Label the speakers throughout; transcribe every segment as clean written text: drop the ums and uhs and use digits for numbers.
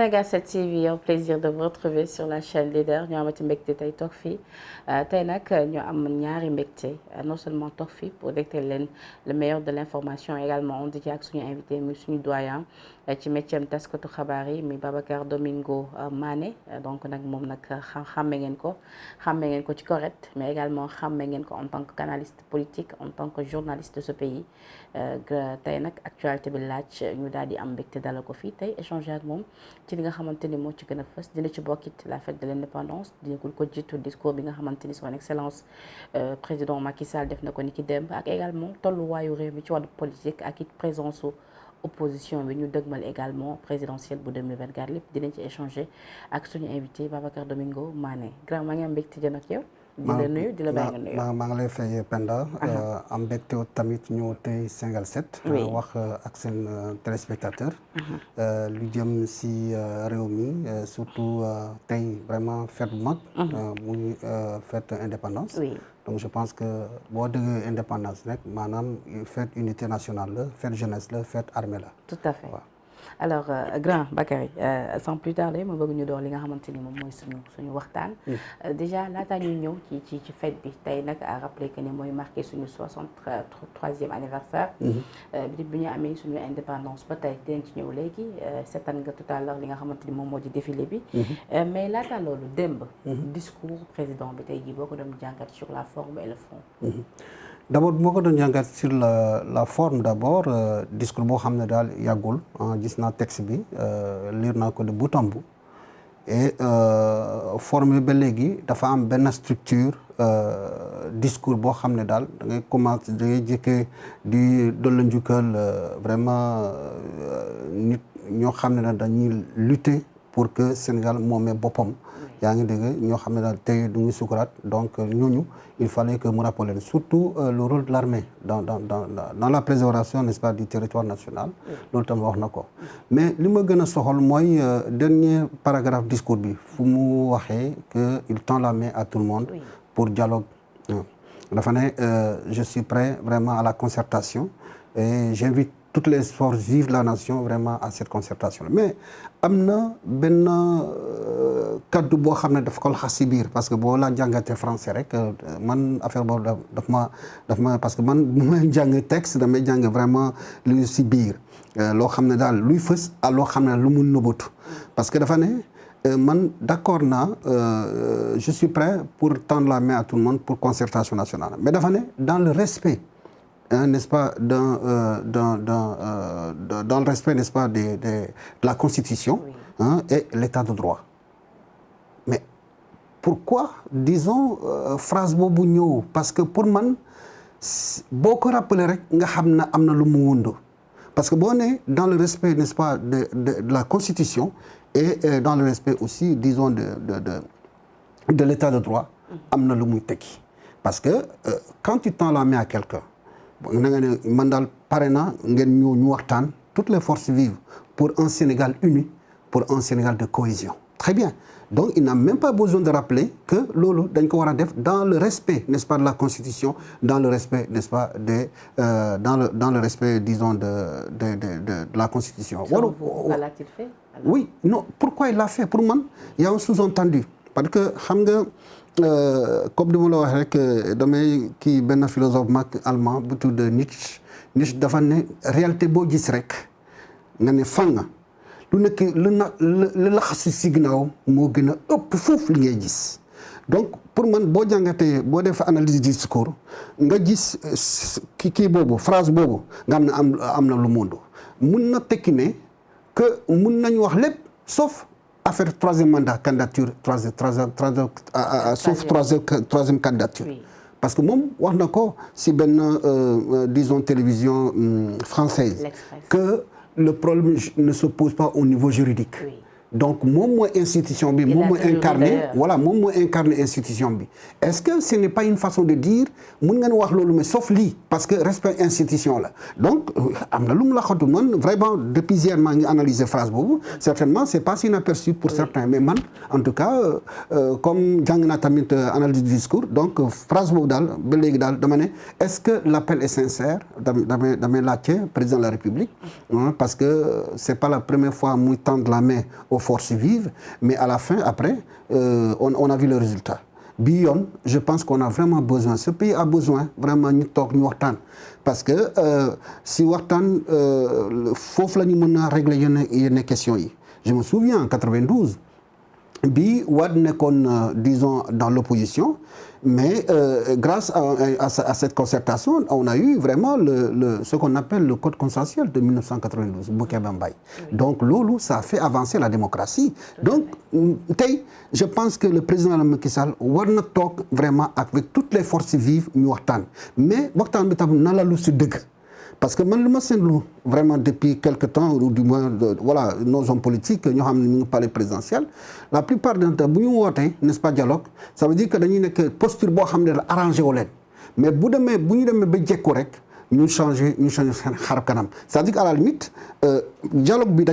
Speaker 1: Sénégal 7 TV, un plaisir de vous retrouver sur la chaîne Leader ñu amati mbégte tey toog fii tey nag ñu am ñaari mbégte non seulement toog fii pour dégtal leen le meilleur de l'information également on di ci ak suñu invité muy suñu doyen ci métier am taskatu xabaar yi muy Babacar Domingo Mané donc nag moom nag xàmme ngeen ko ci correct mais également xàmme ngeen ko en tant que canaliste politique en tant que journaliste de ce pays tey nag actualité bi laaj ñu daal di am mbégte dalal ko fii tey échanger ak moom ci li nga xamante ni moo ci gën a fës dina ci bokkit la fête de l'indépendance dina ko jiitu discours bi nga xamante ni son excellence président Macky Sall def na ko ni ki démb ak également tolluwaayu réew mi ci wàllu politique ak it présence su opposition bi ñu dëgmal également présidentielle bu 2024 lépp dinañ ci échanger ak suñu invité Babacar Domingo Mané grand maa ngi am mbégte jëm ak yow. di la nuyu di la bàyyi nga nuyu.
Speaker 2: maa ngi lay fay Penda. am mbégte tamit ñëw tey Sénégal 7. wax ak seen téléspectateur. lu jëm si réew mi surtout tey vraiment fête bu mag. muy fête indépendance. donc je pense que boo déggee indépendance rek maanaam fête unité nationale la fête jeunesse la fête armée la.
Speaker 1: tout à fait waaw. alors grand Bakary sans plus tarder ma bëgg ñu door li nga xamante ni moom mooy suñu waxtaan. déjà laataa ñuy ñëw ci fête bi tey nag à rappeler que ni mooy marqué suñu 63e anniversaire. bi ñu amee suñu indépendance ba tey dinañ ci ñëw léegi seetaan nga tout à l'heure li nga xamante ni moom moo di défilé bi. mais laataa loolu démb. discours président bi tey jii boo ko doon jàngat sur la forme et le fond.
Speaker 2: d'abord bu ma ko doon jàngat sur la forme d'abord discours boo xam ne daal yàggul gis naa texte bi lire naa ko de bout en bout et forme bi ba léegi dafa am benn structure discours boo xam ne daal da ngay commencer da ngay jëkkee di dolli njukkal vraiment nit ñoo xam ne dañuy lutter pour que Sénégal moomee boppam. yaa ngi dégg ñoo xam ne daal tey du ngi sukuraat donc ñooñu il fallait que mu rappeler surtout le rôle de l'armée dans la préservation n'est-ce pas du territoire national loolu tam wax na ko mais li ma gën a soxal mooy dernier paragraphe discours bi fu mu waxee que il tend la main à tout le monde pour dialogue dafa ne je suis prêt vraiment à la concertation et j'invite toutes les forces vives de la nation vraiment à cette concertation mais am na benn kaddu boo xam ne daf ko laxas si biir parce que boo la jàngatee français rek man affaire boobu daf ma parce que man bu may jàng texte damay jàng vraiment lu si biir loo xam ne daal luy fës ak loo xam ne lu mu nëbbatu parce que dafa ne man d'accord naa je suis prêt pour tendre la main à tout le monde pour concertation nationale mais dafa ne dans le respect n'est-ce pas dans le respect n'est-ce pas de la Constitution et l'état de droit mais pourquoi disons phrase boobu ñëw parce que pour man boo ko rappeler rek nga xam ne am na lu mu wundu parce que boo ne dans le respect n'est-ce pas de la Constitution et dans le respect aussi disons de l'état de droit am na lu muy tekki parce que quand tu tends la main à quelqu'un na nga ne man daal pare na ngeen ñëw ñu waxtaan toutes les forces vives pour un Sénégal uni pour un Sénégal de cohésion très bien donc il n'a même pas besoin de rappeler que loolu dañ ko war a def dans le respect n'est-ce pas de la Constitution dans le respect n'est-ce pas dans le respect disons de la Constitution.
Speaker 1: l'a-t-il fait alors?
Speaker 2: Oui non pourquoi il l'a fait pour man il y a un sous-entendu parce que xam nga comme ni ma la wax rek damay kii benn philosophe mag allemand bu tudd Nietzsche dafa ne réalité boo gis rek nga ne fang lu nekk lu laxasi si ginnaaw moo gën a ëpp foofu li ngay gis donc pour man boo jàngatee boo def analyse du discours nga gis kii boobu phrase boobu nga xam ne am na lu mundu mun na tekki ne que mun nañu wax lépp sauf affaire troisième mandat candidature sauf troisième candidature parce que moom wax na ko si benn disons télévision française que le problème ne se pose pas au niveau juridique donc moom mooy institution bi moom mooy incarner voilà moom mooy incarner institution bi est-ce que ce n'est pas une façon de dire mun ngeen wax loolu mais sauf lii parce que respect institution la donc am na lu mu la xatu man vraiment depuis hier maa ngi analyser phrase boobu certainement c'est pas inaperçu pour certains mais man en tout cas comme jàng naa tamit analyse du discours donc phrase boobu daal ba léegi daal dama ne est-ce que l'appel est sincère damay laajte président de la République parce que c'est pas la première fois muy tendre la main aux forces vives mais à la fin après on a vu le résultat bi yoon je pense qu'on a vraiment besoin ce pays a besoin vraiment ñu toog ñu waxtaan parce que si waxtaan foofu la ñu mën a régler yenn questions yi je me souviens en 92 bi Wade nekkoon disons dans l'opposition mais grâce à cette concertation on a eu vraiment ce qu'on appelle le code consensuel de 1992 bu Kéba Mbaye donc loolu ça a fait avancer la démocratie donc tey je pense que le président Macky Sall war na toog vraiment avec toutes les forces vives ñu waxtaan mais waxtaan bi tam na la lu si dëgg parce que man lu ma seetlu vraiment depuis quelque temps ou du moins voilà nos hommes politiques ñoo xam ne ñu ngi palais présidentiel la plupart d'entre eux bu ñu wootee n'est-ce pas dialogue ça veut dire que dañuy nekk posture boo xam ne la arrangé wu leen mais bu ñu demee ba jekku rek ñu changer seen xar kanam c'est-à-dire qu'à la limite dialogue bi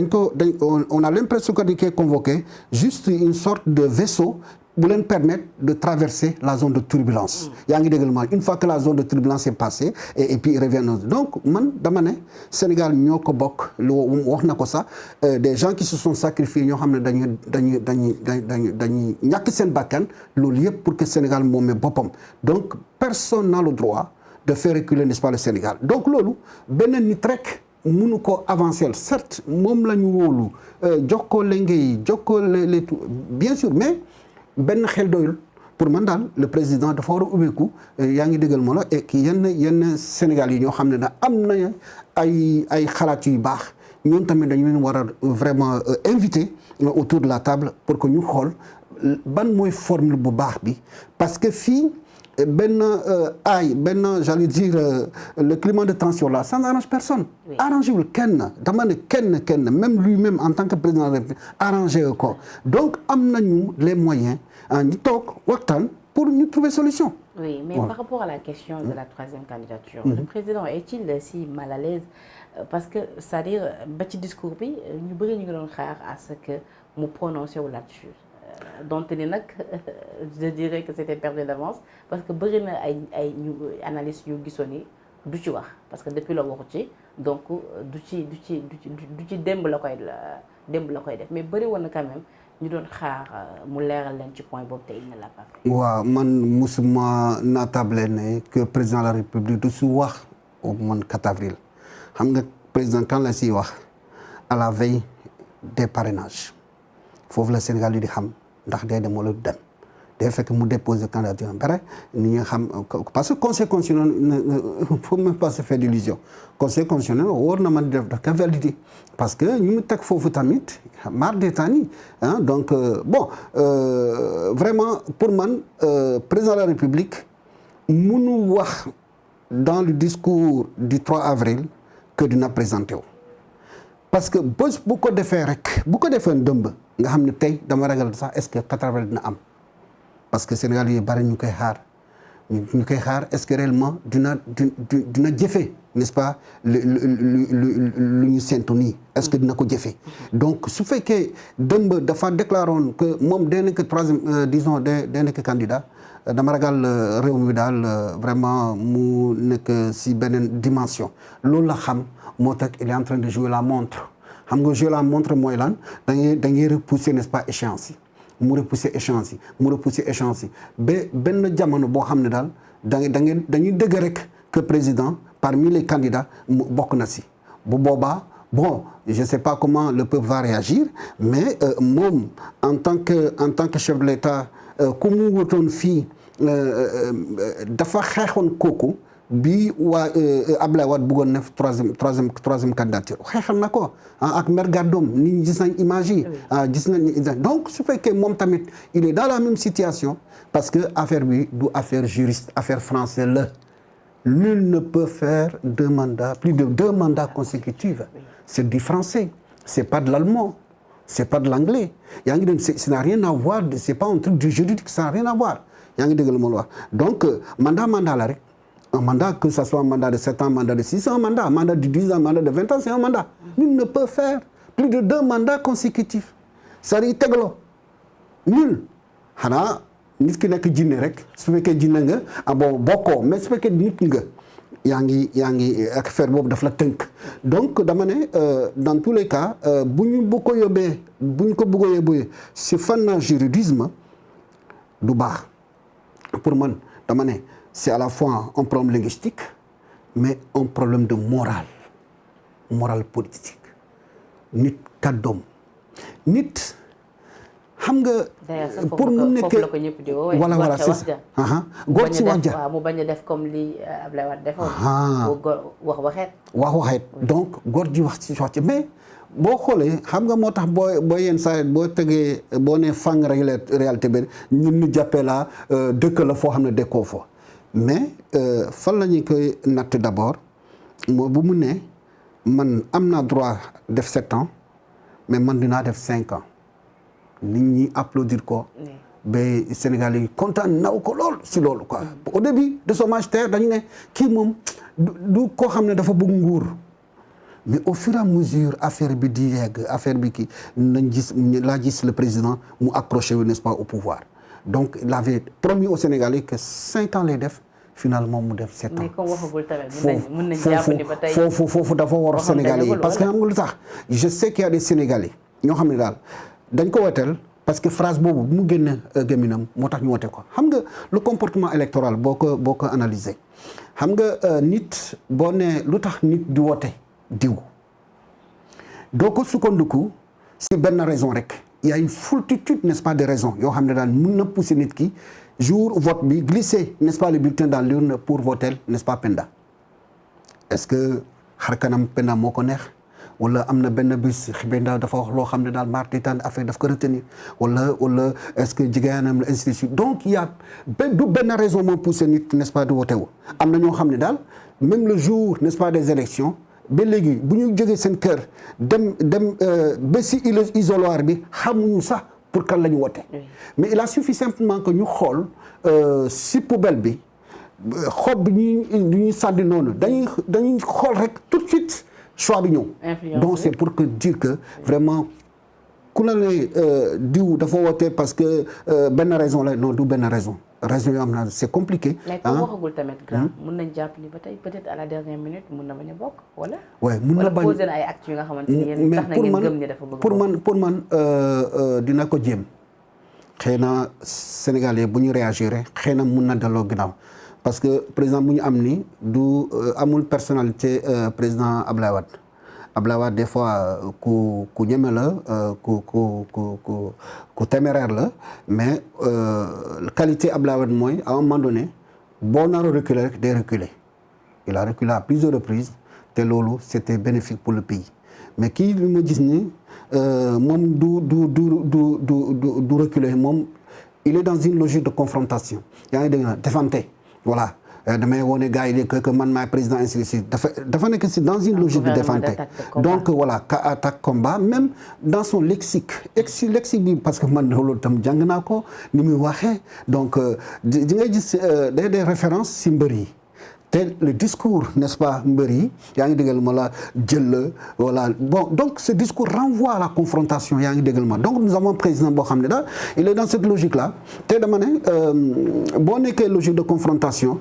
Speaker 2: on a l'impression que dañ koy convoqué juste une sorte de vaisseau bu leen permettre de traverser la zone de turbulence yaa ngi dégg ma une fois que la zone de turbulence est passée et puis revient donc man dama ne Sénégal ñoo ko bokk lu wax na ko sax des gens qui se sont sacrifiés ñoo xam ne dañuy ñàkk seen bakkan loolu yëpp pour que Sénégal moomee boppam donc personne n'a le droit de faire reculer n'est-ce pas le Sénégal donc loolu benn nit rek mënu ko avancer certes moom la ñu wóolu jox ko lenge yi jox ko les bien sûr mais benn xel doyul pour man daal le président dafa war a ubbeeku yaa ngi déggal moo la et que yenn Sénégal yi ñoo xam ne da am na ay xalaat yu baax ñoom tamit dañu leen war a vraiment inviter autour de la table pour que ñu xool ban mooy formule bu baax bi parce que fii j'allais dire le climat de tension là ça n'arrange personne arrangé wul kenn dama ne kenn même lui-même en tant que président de la République arrangé ko donc am nañu les moyens ñu toog waxtaan pour ñu trouver solution.
Speaker 1: Oui, mais par rapport à la question de la troisième candidature, le président est-il si mal à l'aise parce que c'est-à-dire ba ci discours bi ñu bëri ñu ngi doon xaar à ce que mu prononcé wu là-dessus donc ni nag je dirais que c'était perdu d'avance parce que bëri na ay ñu analystes yu gisoon ni du ci wax parce que depuis la waxu ci donc du ci démb la koy def mais bëri woon na quand même ñu doon xaar mu leeral leen ci point boobu te il ne l'a pas fait.
Speaker 2: waaw man musuma naatable ne que président de la République du su wax au mois 4 avril xam nga président kan la siy wax à la veille des parrainages foofu la Sénégal yi di xam ndax day dem wala du dem day fekk mu déposer candidature bare ni nga xam parce que conseil constitutionnel faut même pas se faire d'illusion conseil constitutionnel war na man def ka valider parce que ñu mu teg foofu tamit mar détani donc vraiment pour man président de la République mënu wax dans le discours du 3 avril que dina présenté wu parce que bés bu ko defee rek bu ko defee ndëmb nga xam ne tey dama ragal sax est-ce que 4 avril dina am parce que Sénégal yi bari ñu koy xaar est-ce que réellement dina jëfe n'est-ce pas lu ñu séntu nii est-ce que dina ko jëfe donc su fekkee dëmb dafa déclaré woon que moom day nekk troisième disons day nekk candidat dama ragal réew mi daal vraiment mu nekk si beneen dimension loolu la xam moo tax il est en train de jouer la montre xam nga jouer la montre mooy lan da ngay repousser n'est-ce pas échéance yi mu repousser échéance yi ba benn jamono boo xam ne daal dañuy dëgg rek que président parmi les candidats bokk na si bu boobaa bon je sais pas comment le peuple va réagir mais moom en tant que chef de l'État ku mu wutoon fii dafa xeexoon kooku bi waa Ablaye Wade bëggoon def troisième candidature xeexal na ko ak mer gàddoom nit ñi gis nañ image yi gis nañ donc su fekkee moom tamit il est dans la même situation parce que affaire bi du affaire juriste affaire français la nul ne peut faire plus de deux mandats consécutifs c'est du français c'est pas de l'allemand c'est pas de l'anglais yaa ngi dem ça n'a rien à voir c'est pas un truc du juridique ça n'a rien à voir yaa ngi dégg la ma la wax donc mandat la rek un mandat, que ce soit un mandat de 7 ans, mandat de 6 ans, un mandat de 10 ans, mandat de 20 ans, c'est un mandat. Nul ne peut faire plus de 2 mandats consécutifs. C'est-à-dire, teglo. Nul. Xanaa nit ki nekk jinne rek su fekkee jinne nga bon bokkoo mais su fekkee nit nga yaa ngi affaire boobu daf la tënk donc dama ne dans tous les cas bu ñu ko yóbbee bu ñu ko bëgg a yóbbee si fànn juridisme du baax pour man dama ne c'est à la fois un problème linguistique mais un problème de morale politique nit kàddoom nit xam nga. pour mu nekk
Speaker 1: foofu la ko ñëpp di woo.
Speaker 2: voilà c'est ça góor ci wax ja
Speaker 1: mu bañ a def comme li Ablaye Wade defoon. wax waxeet.
Speaker 2: donc góor ji wax ci mais boo xoolee xam nga moo tax boo yenn saa boo tegee boo nee fang réalité bi ñun ñu jàppee la dëkk la foo xam ne dëkkoo fa mais fan la ñu koy natt d'abord moo bu mu ne man am naa droit def 7 ans mais man dinaa def 5 ans. nit ñi applaudir ko ba Sénégal yi kontaan naw ko lool si loolu quoi au début de son magistère dañu ne kii moom du koo xam ne dafa bëgg nguur mais au fur et à mesure affaire bi di yegg affaire bi kii laa gis le président mu accroché wu n'est-ce pas au pouvoir donc il avait promis aux Sénégalais que 5 ans lay def finalement mu def 7 ans.
Speaker 1: mais comme waxagul tamit mën nañ jàpp ni ba tey
Speaker 2: foofu dafa war Sénégalais yi parce que xam nga lu tax je sais qu'il y a des Sénégalais ñoo xam ne daal dañ ko woteel parce que phrase boobu bu mu génn gémminam moo tax ñu wote ko xam nga le comportement électoral boo ko analyser xam nga nit boo nee lu tax nit di wote diw doo ko sukkandiku si benn raison rek il y a une foultitude n'est-ce pas de raisons yoo xam ne daal mën na pousser nit ki jour vote bi glisser n'est-ce pas le bulletin dans l'urne pour voter n'est-ce pas Penda est-ce que xar kanam Penda moo ko neex wala am na benn bés Penda dafa wax loo xam ne daal marti tan affaire daf ko retenir wala est-ce que jigéenam la ainsi de suite donc il y a du benn raison moo poussé nit n'est-ce pas di wote wu am na ñoo xam ne daal même le jour n'est-ce pas des élections ba léegi bu ñu jógee seen kër dem ba si isoloir bi xamuñu sax pour kan la ñu wote mais il a suffi simplement que ñu xool si poubelle bi xob bi ñuy sànni noonu dañuy xool rek tout de suite choix bi ñëw donc c'est pour que dire que vraiment ku la ne diw dafa wote parce que benn raison la non du benn raison yoo xam ne c'est compliqué.
Speaker 1: mais comme waxagul tamit grand mën nañ jàpp ni ba tey peut-être à la dernière minute mën na bañ a bokk wala.
Speaker 2: waaye mën na bañ
Speaker 1: wala posé na ay actes yu nga xamante ni yéen tax na ngeen gëm ni dafa bëgg
Speaker 2: pour man dina ko jéem xëy na Sénégalais bu ñu réagir xëy na mën na delloo ginnaaw parce que président bu ñu am ni du amul personnalité président Ablaye Wade. Ablaye Wade des fois ku ñeme la ku téméraire la mais qualité Ablaye Wade mooy à un moment donné boo naroo reculer rek day reculer il a reculé à plusieurs reprises te loolu c'était bénéfique pour le pays mais kii li ma gis ni moom du reculer moom il est dans une logique de confrontation yaa ngi dégg na defante voilà damay wone gars yi que man maay président ainsi de suite dafa nekk si dans une logique de défense donc voilà ka attaque combat même dans son lexique bi parce que man loolu tam jàng naa ko ni muy waxee donc di ngay gis des références si mbër yi te le discours n'est-ce pas mbër yi yaa ngi déggal ma la jël la voilà bon donc ce discours renvoie à la confrontation yaa ngi déggal ma donc nous avons un président boo xam ne daal il est dans cette logique là te dama ne boo nekkee logique de confrontation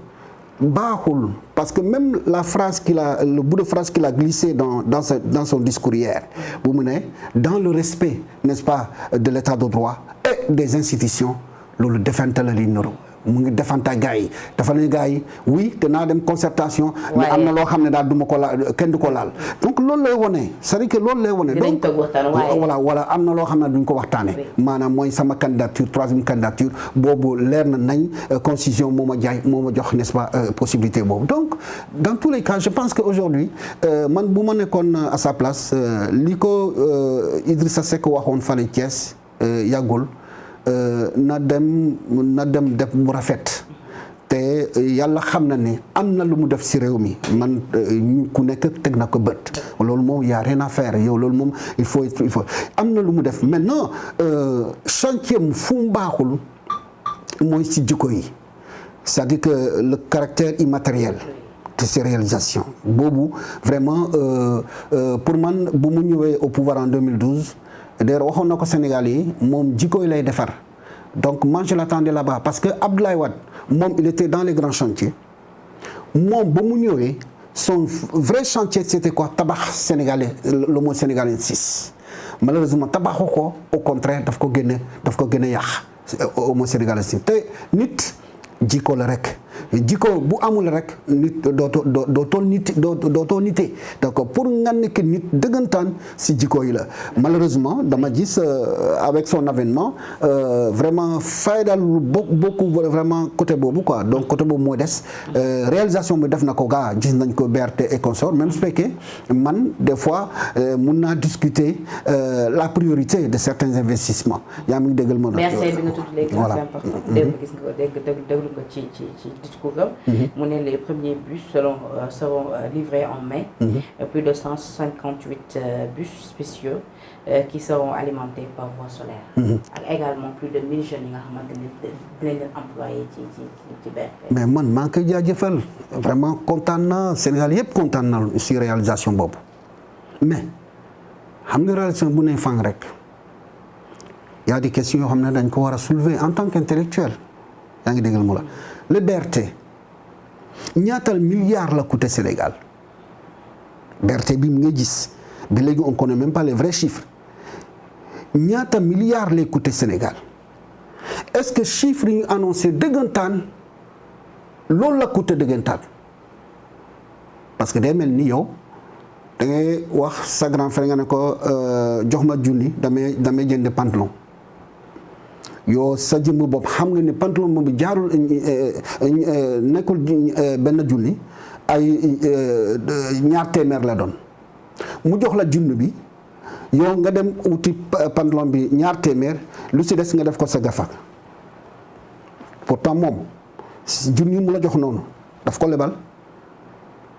Speaker 2: baaxul parce que même la phrase le bout de phrase qu'il a glissé dans son discours hier bu mu ne dans le respect n'est-ce pas de l'état de droit et des institutions loolu defante la li nuru mu ngi defanta gars yi dafa ne gars yi oui te naa dem concertation mais am na loo xam ne daal du ma ko laal kenn du ko laal donc loolu lay wone c'est-à-dire que loolu lay wone donc voilà am na loo xam ne duñ ko waxtaane maanaam mooy sama candidature troisième candidature boobu leer na nañ constitution moo ma jox n'est-ce pas possibilité boobu donc dans tous les cas je pense que aujourd'hui man bu ma nekkoon à sa place li ko Idrissa Seck waxoon fale Thiès yàggul na dem def mu rafet te yàlla xam na ne am na lu mu def ci réew mi man ku nekk teg na ko bët loolu moom y a rien à faire yow loolu moom il faut am na lu mu def maintenant chantier mu fu mu baaxul mooy ci jikko yi c'est-à-dire que le caractère immatériel de ces réalisations boobu vraiment pour man bu mu ñëwee au pouvoir en 2012 d'ailleurs waxoon na ko Sénégal yi moom jikko yi lay defar donc moi je l'attendais là-bas parce que Abdoulaye Wade moom il était dans les grands chantiers moom ba mu ñëwee son vrai chantier c'était quoi tabax sénégalais le mot sénégalais 6 malheureusement tabaxu ko au contraire daf ko gën a yàq au mot sénégalais 6 te nit jikko la rek jikko bu amul rek nit dootoo nite donc pour nga nekk nit dëggantaan si jikko yi la malheureusement dama gis avec son avènement vraiment faydal beaucoup vraiment côté boobu quoi donc côté boobu moo des réalisation bi def na ko gaa gis nañ ko BRT et consort même su fekkee man des fois mun naa discuter la priorité de certains investissements yaa ngi déggal ma
Speaker 1: BRT bi nga tudd léegi c'est important dégg gis nga ko déglu ko ci discours am mu ne les premiers bus seront livrés en mai plus de 158 bus spéciaux qui seront alimentés par voie solaire ak également plus de 1000 jeunes yi nga xamante ne dinañ leen employé ci BRT
Speaker 2: mais man maa ngi koy jaajëfal vraiment kontaan na Sénégal yëpp kontaan na si réalisation boobu mais xam nga réalisation bu ne fang rek y a des questions yoo xam ne dañ ko war a soulever en tant qu'intellectuel yaa ngi déggal mu la le BRT ñaatal milliards la coûté Sénégal BRT bi mu nga gis ba léegi on connaît même pas les vrais chiffres ñaata milliards lay coûté Sénégal est-ce que chiffres yi ñu annoncé dëggantaan loolu la coûté dëggantaan parce que day mel ni yow da ngay wax sa grand frère nga ne ko jox ma junni damay jënd pantalon yow sa jëmm bopp xam nga ne pantalon moom bi jaarul nekkul benn junni ay ñaar téeméer la doon mu jox la junni bi yow nga dem wuti pantalon bi ñaar téeméer lu si des nga def ko sa gafak pourtant moom junni mu la jox noonu daf ko lebal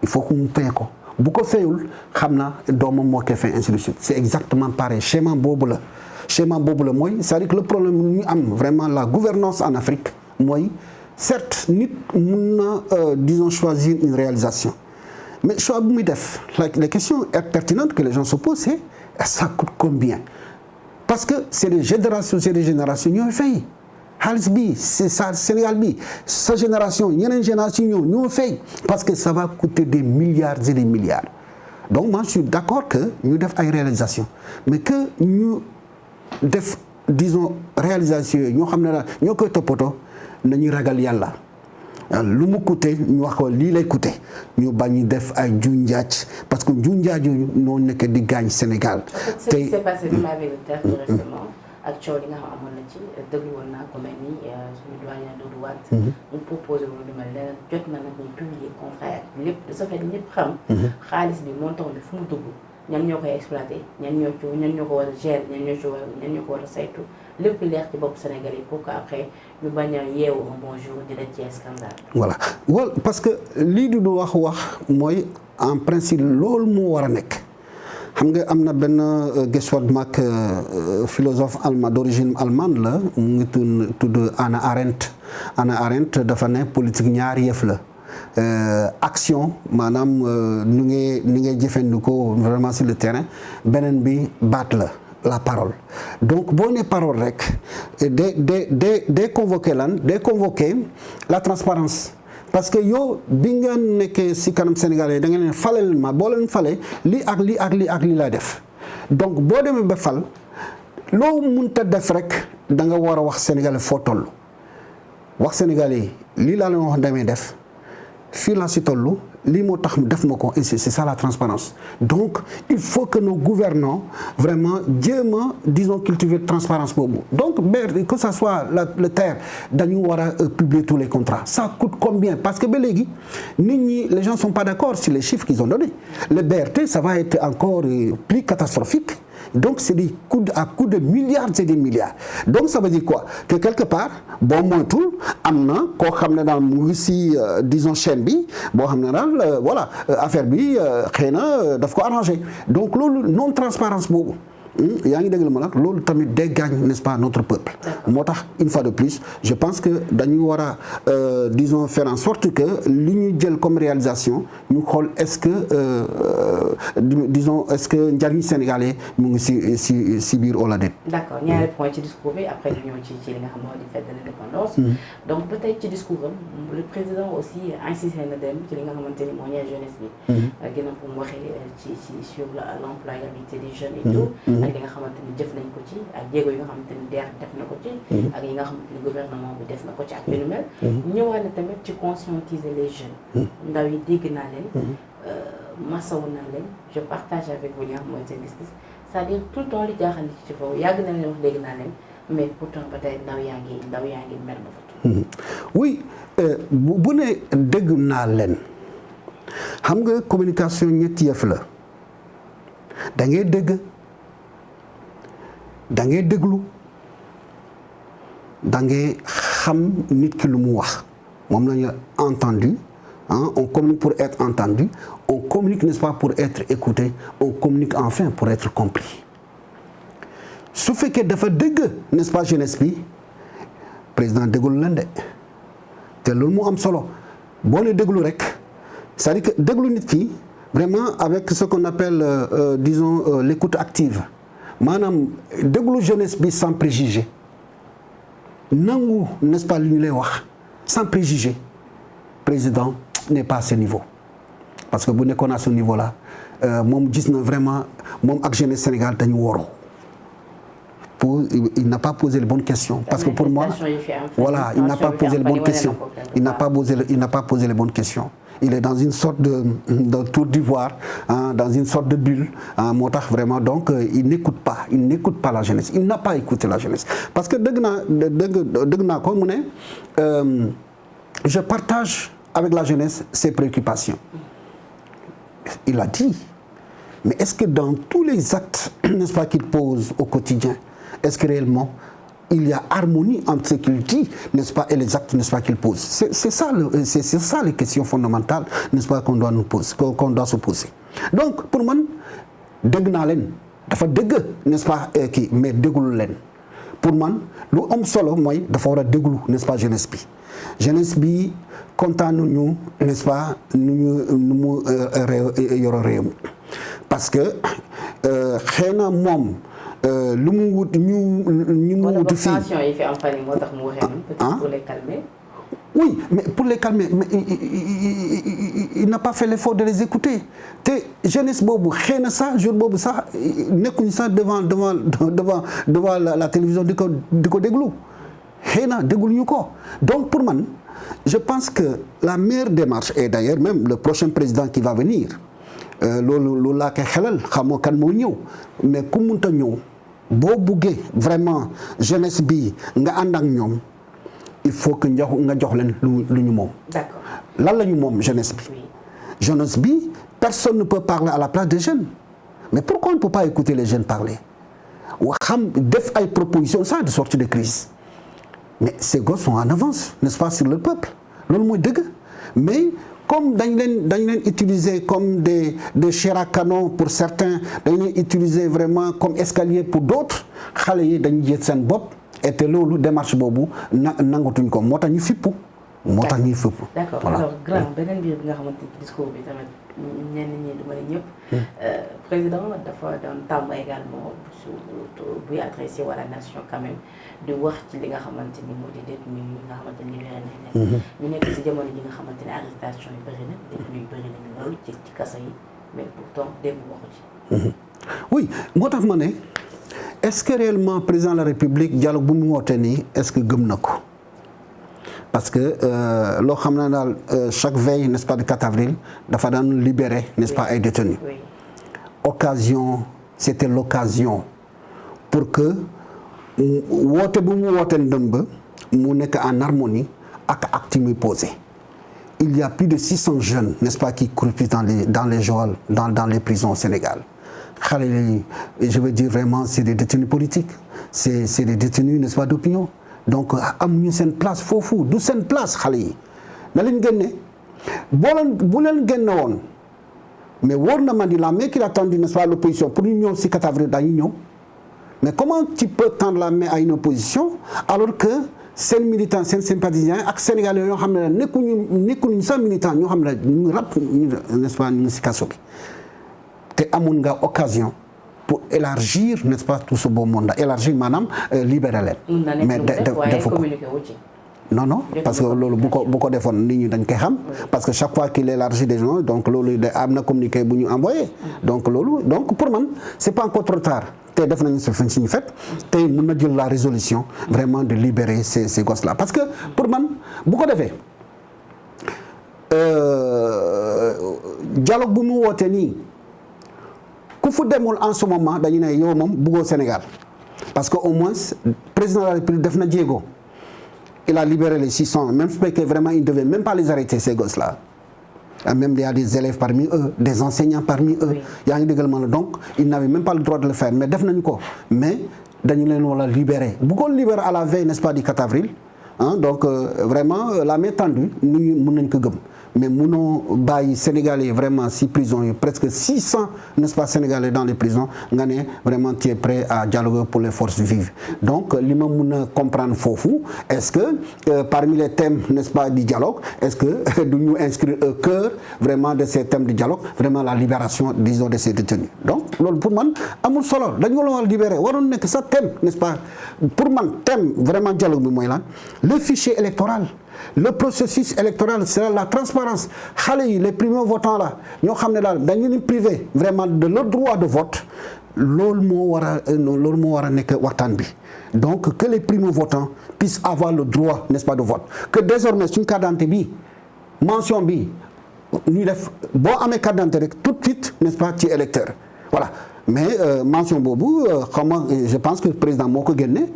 Speaker 2: il faut que mu fay ko bu ko fayul xam na doomam moo koy fay ainsi de suite c'est exactement pareil schéma boobu la mooy c'est-à-dire que le problème ñu am vraiment la gouvernance en Afrique mooy certes nit mun na disons choisir une réalisation mais choix bu muy def les questions pertinentes que les gens se posent c'est ça coûte combien parce que c'est des générations ñooy fay xaalis bi c'est ça Sénégal bi sa génération yeneen génération ñoo fay parce que ça va coûter des milliards et des milliards donc moi je suis d'accord que ñu def ay réalisation mais que ñu def disons réalisation yooyu ñoo xam ne daal ñoo koy toppatoo nañu ragal yàlla lu mu coûté ñu wax ko lii lay coûté ñu bañ def ay junjaaj parce que junjaaj yooyu noo nekk di gaañ Sénégal.
Speaker 1: te ce qui s'est passé même avec le terre récemment ak coow li nga xam amoon na ci déglu woon naa ko mel ni suñu doyen Doudou Wade mu proposé woon lu mel ne jot na nag ñu publier contrat lépp de ce fait ñëpp xam xaalis bi montant bi fu mu dugg ñan ñoo koy exploité ñan ñoo ko war a gérer ñan ñoo ko war a saytu lépp leer ci bopp Sénégalais pour que après ñu bañ a yeewu un bon jour dina ci scandale.
Speaker 2: voilà parce que lii du wax mooy en principe loolu moo war a nekk xam nga am na benn gëstuwaat mag philosophe allemand d'origine allemande la mu ngi tudd Hannah Arendt dafa ne politique ñaari yëf la. Action maanaam ni ngay jëfandikoo vraiment sur le terrain beneen bi baat la parole donc boo nee parole rek day convoquer la transparence parce que yow bi nga nekkee si kanam Sénégalais da nga leen falel ma boo leen fale lii ak lii laa def donc boo demee ba fal loo mënta def rek da nga war a wax Sénégalais foo toll wax Sénégalais lii laa leen wax damay def fii laa si toll lii moo tax def ma ko c'est ça la transparence donc il faut que nos gouvernants vraiment jéem a disons cultiver transparence boobu donc que ça soit le terre dañu war a publier tous les contrats ça coûte combien parce que ba léegi nit ñi les gens sont pas d'accord sur les chiffres qu'ils ont donnés le BRT ça va être encore plus catastrophique donc c'est des coûts à coût de milliards et des milliards donc ça veut dire quoi que quelque part boo moytul am na koo xam ne daal mu ngi si disons chaîne bi boo xam ne daal voilà affaire bi xëy na daf ko arrangé donc loolu non transparence boobu yaa ngi dégg la ma nag loolu tamit dégagne n'est-ce pas notre peuple. moo tax une fois de plus je pense que dañu war a disons faire en sorte que li ñu jël comme réalisation ñu xool est-ce que disons est-ce que njariñ sénégalais mu ngi si biir wala déet.
Speaker 1: d'accord ñaari point ci discours bi après ñu ñëw ci li nga xam ne moo di fête de l'indépendance. donc ba tey ci discours am le président aussi insisté na dem ci li nga xamante ni moo ñeel jeunesse bi. ginnaaw bu mu waxee sur l'employabilité des jeunes et tout. ak li nga xamante ni jëf nañ ko ci ak jéego yi nga xamante ni DER def na ko ci. ak yi nga xamante ni gouvernement bi def na ko ci ak yu mel. ñëwaat na tamit ci conscientiser les jeunes. ndaw yi dégg naa leen. masawu naa leen je partage avec vous li nga xam mooy seen gis-gis c'est-à-dire tout le temps li jaaxal ci foofu yàgg na leen wax dégg naa leen mais pourtant ba tey ndaw yaa ngi mer ba fa.
Speaker 2: oui bu ne dégg naa leen xam nga communication ñetti yëf la da ngay dégg. da ngay déglu da ngay xam nit ki lu mu wax moom la ñu entendu on communique pour être entendu on communique n'est-ce pas pour être écouté on communique enfin pour être compris su fekkee dafa dégg n'est-ce pas jeunesse bi président déglu leen de te loolu mu am solo boo ne déglu rek c'est-à-dire que déglu nit ki vraiment avec ce qu'on appelle disons l'écoute active maanaam déglu jeunesse bi sans préjugé nangu n'est-ce pas li ñu lay wax sans préjugé président n'est pas à ce niveau parce que bu nekkoon à ce niveau là moom gis na vraiment moom ak jeunesse Sénégal dañu waroo pour il n'a pas posé les bonnes questions parce que pour moi voilà il n'a pas posé les bonnes questions il n'a pas posé les bonnes questions il est dans une sorte de tour d'ivoire dans une sorte de bulle moo tax vraiment donc il n'écoute pas la jeunesse il n'a pas écouté la jeunesse parce que dëgg naa ko mu ne je partage avec la jeunesse ses préoccupations il a dit mais est-ce que dans tous les actes n'est-ce pas qu'il pose au quotidien est-ce que réellement il y a harmonie entre ce qu'il dit, n'est-ce pas, et les actes, n'est-ce pas, qu'il pose. C'est ça les questions fondamentales, n'est-ce pas, qu'on doit se poser. Donc, pour moi, dégg naa leen dafa dégg, n'est-ce pas, kii mais déggul leen. Pour moi, lu am solo mooy dafa war a déglu, n'est-ce pas, jeunesse bi kontaan nañu, n'est-ce pas, nu mu yoro réew mi parce que xëy na moom. lu mu wut ñu mu wut fii
Speaker 1: yi fi am fan yi moo tax mu waxee noonu pour les calmer.
Speaker 2: oui mais pour les calmer mais il n'a pas fait l'effort de les écouter te jeunesse boobu xëy na sax jour boobu sax nekkuñu sax devant la télévision di ko déglu xëy na dégluñu ko donc pour man je pense que la meilleure démarche et d'ailleurs même le prochain président qui va venir loolu laa koy xelal xamoo kan moo ñëw mais ku munta ñëw boo buggee vraiment jeunesse bi nga ànd ak ñoom il faut que nga jox leen lu ñu moom.
Speaker 1: D'accord.
Speaker 2: lan la ñu moom jeunesse bi.
Speaker 1: Oui.
Speaker 2: Jeunesse bi personne ne peut parler à la place des jeunes mais pourquoi on ne peut pas écouter les jeunes parler xam def ay propositions ça de sortie de crise mais ces gosses sont en avance n'est-ce pas sur le peuple loolu mooy dëgg mais. Comme dañ leen utiliser comme des chairs à canon pour certains dañ leen utiliser vraiment comme escalier pour d'autres xale yi dañu jël seen bopp et te loolu démarche boobu nangatuñ ko moo tax ñu fippu.
Speaker 1: D'accord alors grand beneen mbir bi nga xamante ni discours bi tamit ñenn ñi du ma ne ñëpp. président dafa doon tàmm également buy adressé à la nation quand même di wax ci li nga xamante ni moo di détenu yi nga xamante ni libéré nañ leen. ñu nekk si jamono ji nga xamante ne arrestation yi bëri na détenu yi bëri nañu loolu ci kaso yi mais pourtant démb waxu ci.
Speaker 2: oui moo tax ma ne est-ce que réellement président de la République dialogue bu mu woote nii est-ce que gëm na ko. parce que loo xam ne daal chaque veille n'est-ce pas de 4 avril dafa daan libérer n'est-ce pas ay détenus. C'était l'occasion pour que woote bu mu woote ndëmb mu nekk en harmonie ak acte yi muy posé. Il y a plus de 600 jeunes n'est-ce pas qui croupissent dans les geôles dans les prisons au Sénégal. xale yi je veux dire vraiment c'est des détenus politiques c'est des détenus n'est-ce pas d'opinion. Donc amuñu seen place foofu du seen place xale yi na leen génne bu leen génne woon mais wóor na ma ni la main qui a tendu n'est-ce pas l'opposition pour ñu ñëw si 4 avril dañu ñëw mais comment tu peux tendre la main à une opposition alors que seen militants seen sympathisants ak sénégalais yoo xam ne nekkuñu sax militants ñoo xam ne ñu ngi rap n'est-ce pas ñu ngi si kaso bi te amoon nga occasion pour élargir n'est-ce pas tout ce beau monde élargir maanaam libérer leen. mais defu ko non parce que loolu bu ko defoon nit ñi dañ koy xam parce que chaque fois qu'il élargit des gens donc loolu am na communiqué bu ñu envoyé donc loolu donc pour man c'est pas encore trop tard. tey def nañu suñu fait tey mën na jël la résolution vraiment de libérer ces gosses là parce que pour man bu ko defee dialogue bu mu wootee nii ku fu demul en ce moment dañu ne yow moom bëggoo Sénégal parce que au moins président de la République def na jéego il a libéré les 600 même su fekkee vraiment il ne devait même pas les arrêter ces gosses là. Même il y a des élèves parmi eux, des enseignants parmi eux. Il y a également donc ils n'avaient même pas le droit de le faire mais def nañu ko mais dañu leen war a libérer bu ko libérer à la veille n'est-ce pas du 4 avril donc vraiment la main tendue nit ñi mën nañu ko gëm mais mënoo bàyyi Sénégalais vraiment si prison yi presque 600 n'est-ce pas Sénégalais dans les prisons nga ne vraiment tu es prêt à dialoguer pour les forces vives donc li ma mën a comprendre foofu est-ce que parmi les thèmes n'est-ce pas du dialogue est-ce que du ñu inscrire au cœur vraiment de ces thèmes du dialogue vraiment la libération disons de ces détenus donc loolu pour man amul solo dañu la war a libérer waroon nekk sa thème n'est-ce pas pour man thème vraiment dialogue bi mooy lan le fichier électoral le processus électoral c'est la transparence xale yi les primo-votants là ñoo xam ne daal dañu leen privé vraiment de leur droit de vote loolu moo war a nekk waxtaan bi donc que les primo-votants puissent avoir le droit n'est-ce pas de vote que désormais suñu carte d'identité bi mention bi ñu def boo amee carte d'identité rek tout de suite n'est-ce pas ci électeur voilà mais mention boobu xam je pense que président moo ko génne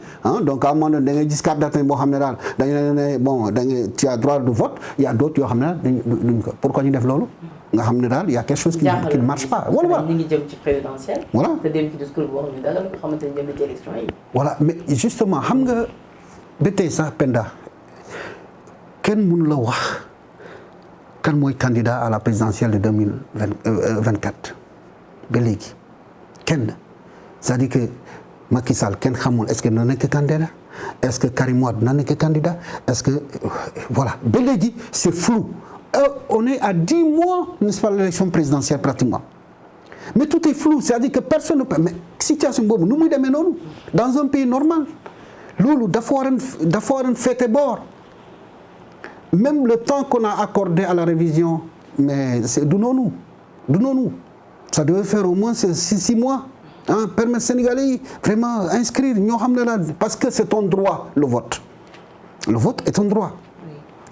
Speaker 2: donc à un moment donné da ngay gis carte d'identité boo xam ne daal dañu ne bon da ngay tu as droit de vote il y a d'autres yoo xam ne duñ ko pourquoi ñu def loolu nga xam ne daal il y a quelque chose qui ne marche pas voilà
Speaker 1: ñu ngi jëm ci présidentielle
Speaker 2: voilà
Speaker 1: te dem ci discours boo xam ne dara nga xamante ne jëm ci élection yi
Speaker 2: voilà mais justement xam nga ba tey sax Penda kenn mënu la wax kan mooy candidat à la présidentielle de 2024 ba léegi kenn c'est-à-dire que Macky Sall kenn xamul est-ce que na nekk candidat est-ce que Karim Wade na nekk candidat est-ce que voilà ba léegi c'est flou on est à 10 mois n'est-ce pas l'élection présidentielle pratiquement mais tout est flou c'est-à-dire que personne ne peut mais situation boobu nu muy demee noonu dans un pays normal loolu dafa waroon féete boor même le temps qu'on a accordé à la révision mais c'est du noonu ça devait faire au moins 6 mois permettre Sénégalais yi vraiment inscrire ñoo xam ne la parce que c'est un droit le vote est un droit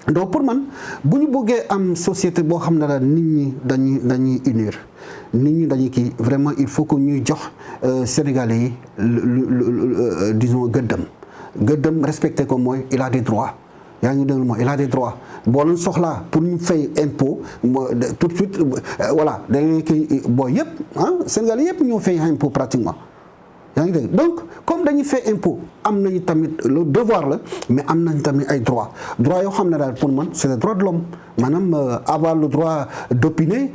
Speaker 2: donc pour man bu ñu bëggee am société boo xam ne la nit ñi dañuy unir nit ñi dañuy kii vraiment il faut que ñuy jox Sénégalais yi disons gëddëm respecter ko mooy il a des droits yaa ngi déglu mooy il a des droits boo leen soxlaa pour ñu fay impôt tout de suite voilà da ngay kii boo yëpp Sénégal yëpp ñoo fay impôt pratiquement yaa ngi dégg donc comme dañuy fay impôt am nañu tamit le devoir la mais am nañu tamit ay droits yoo xam ne daal pour man c'est le droit de l'homme maanaam avoir le droit d'opiner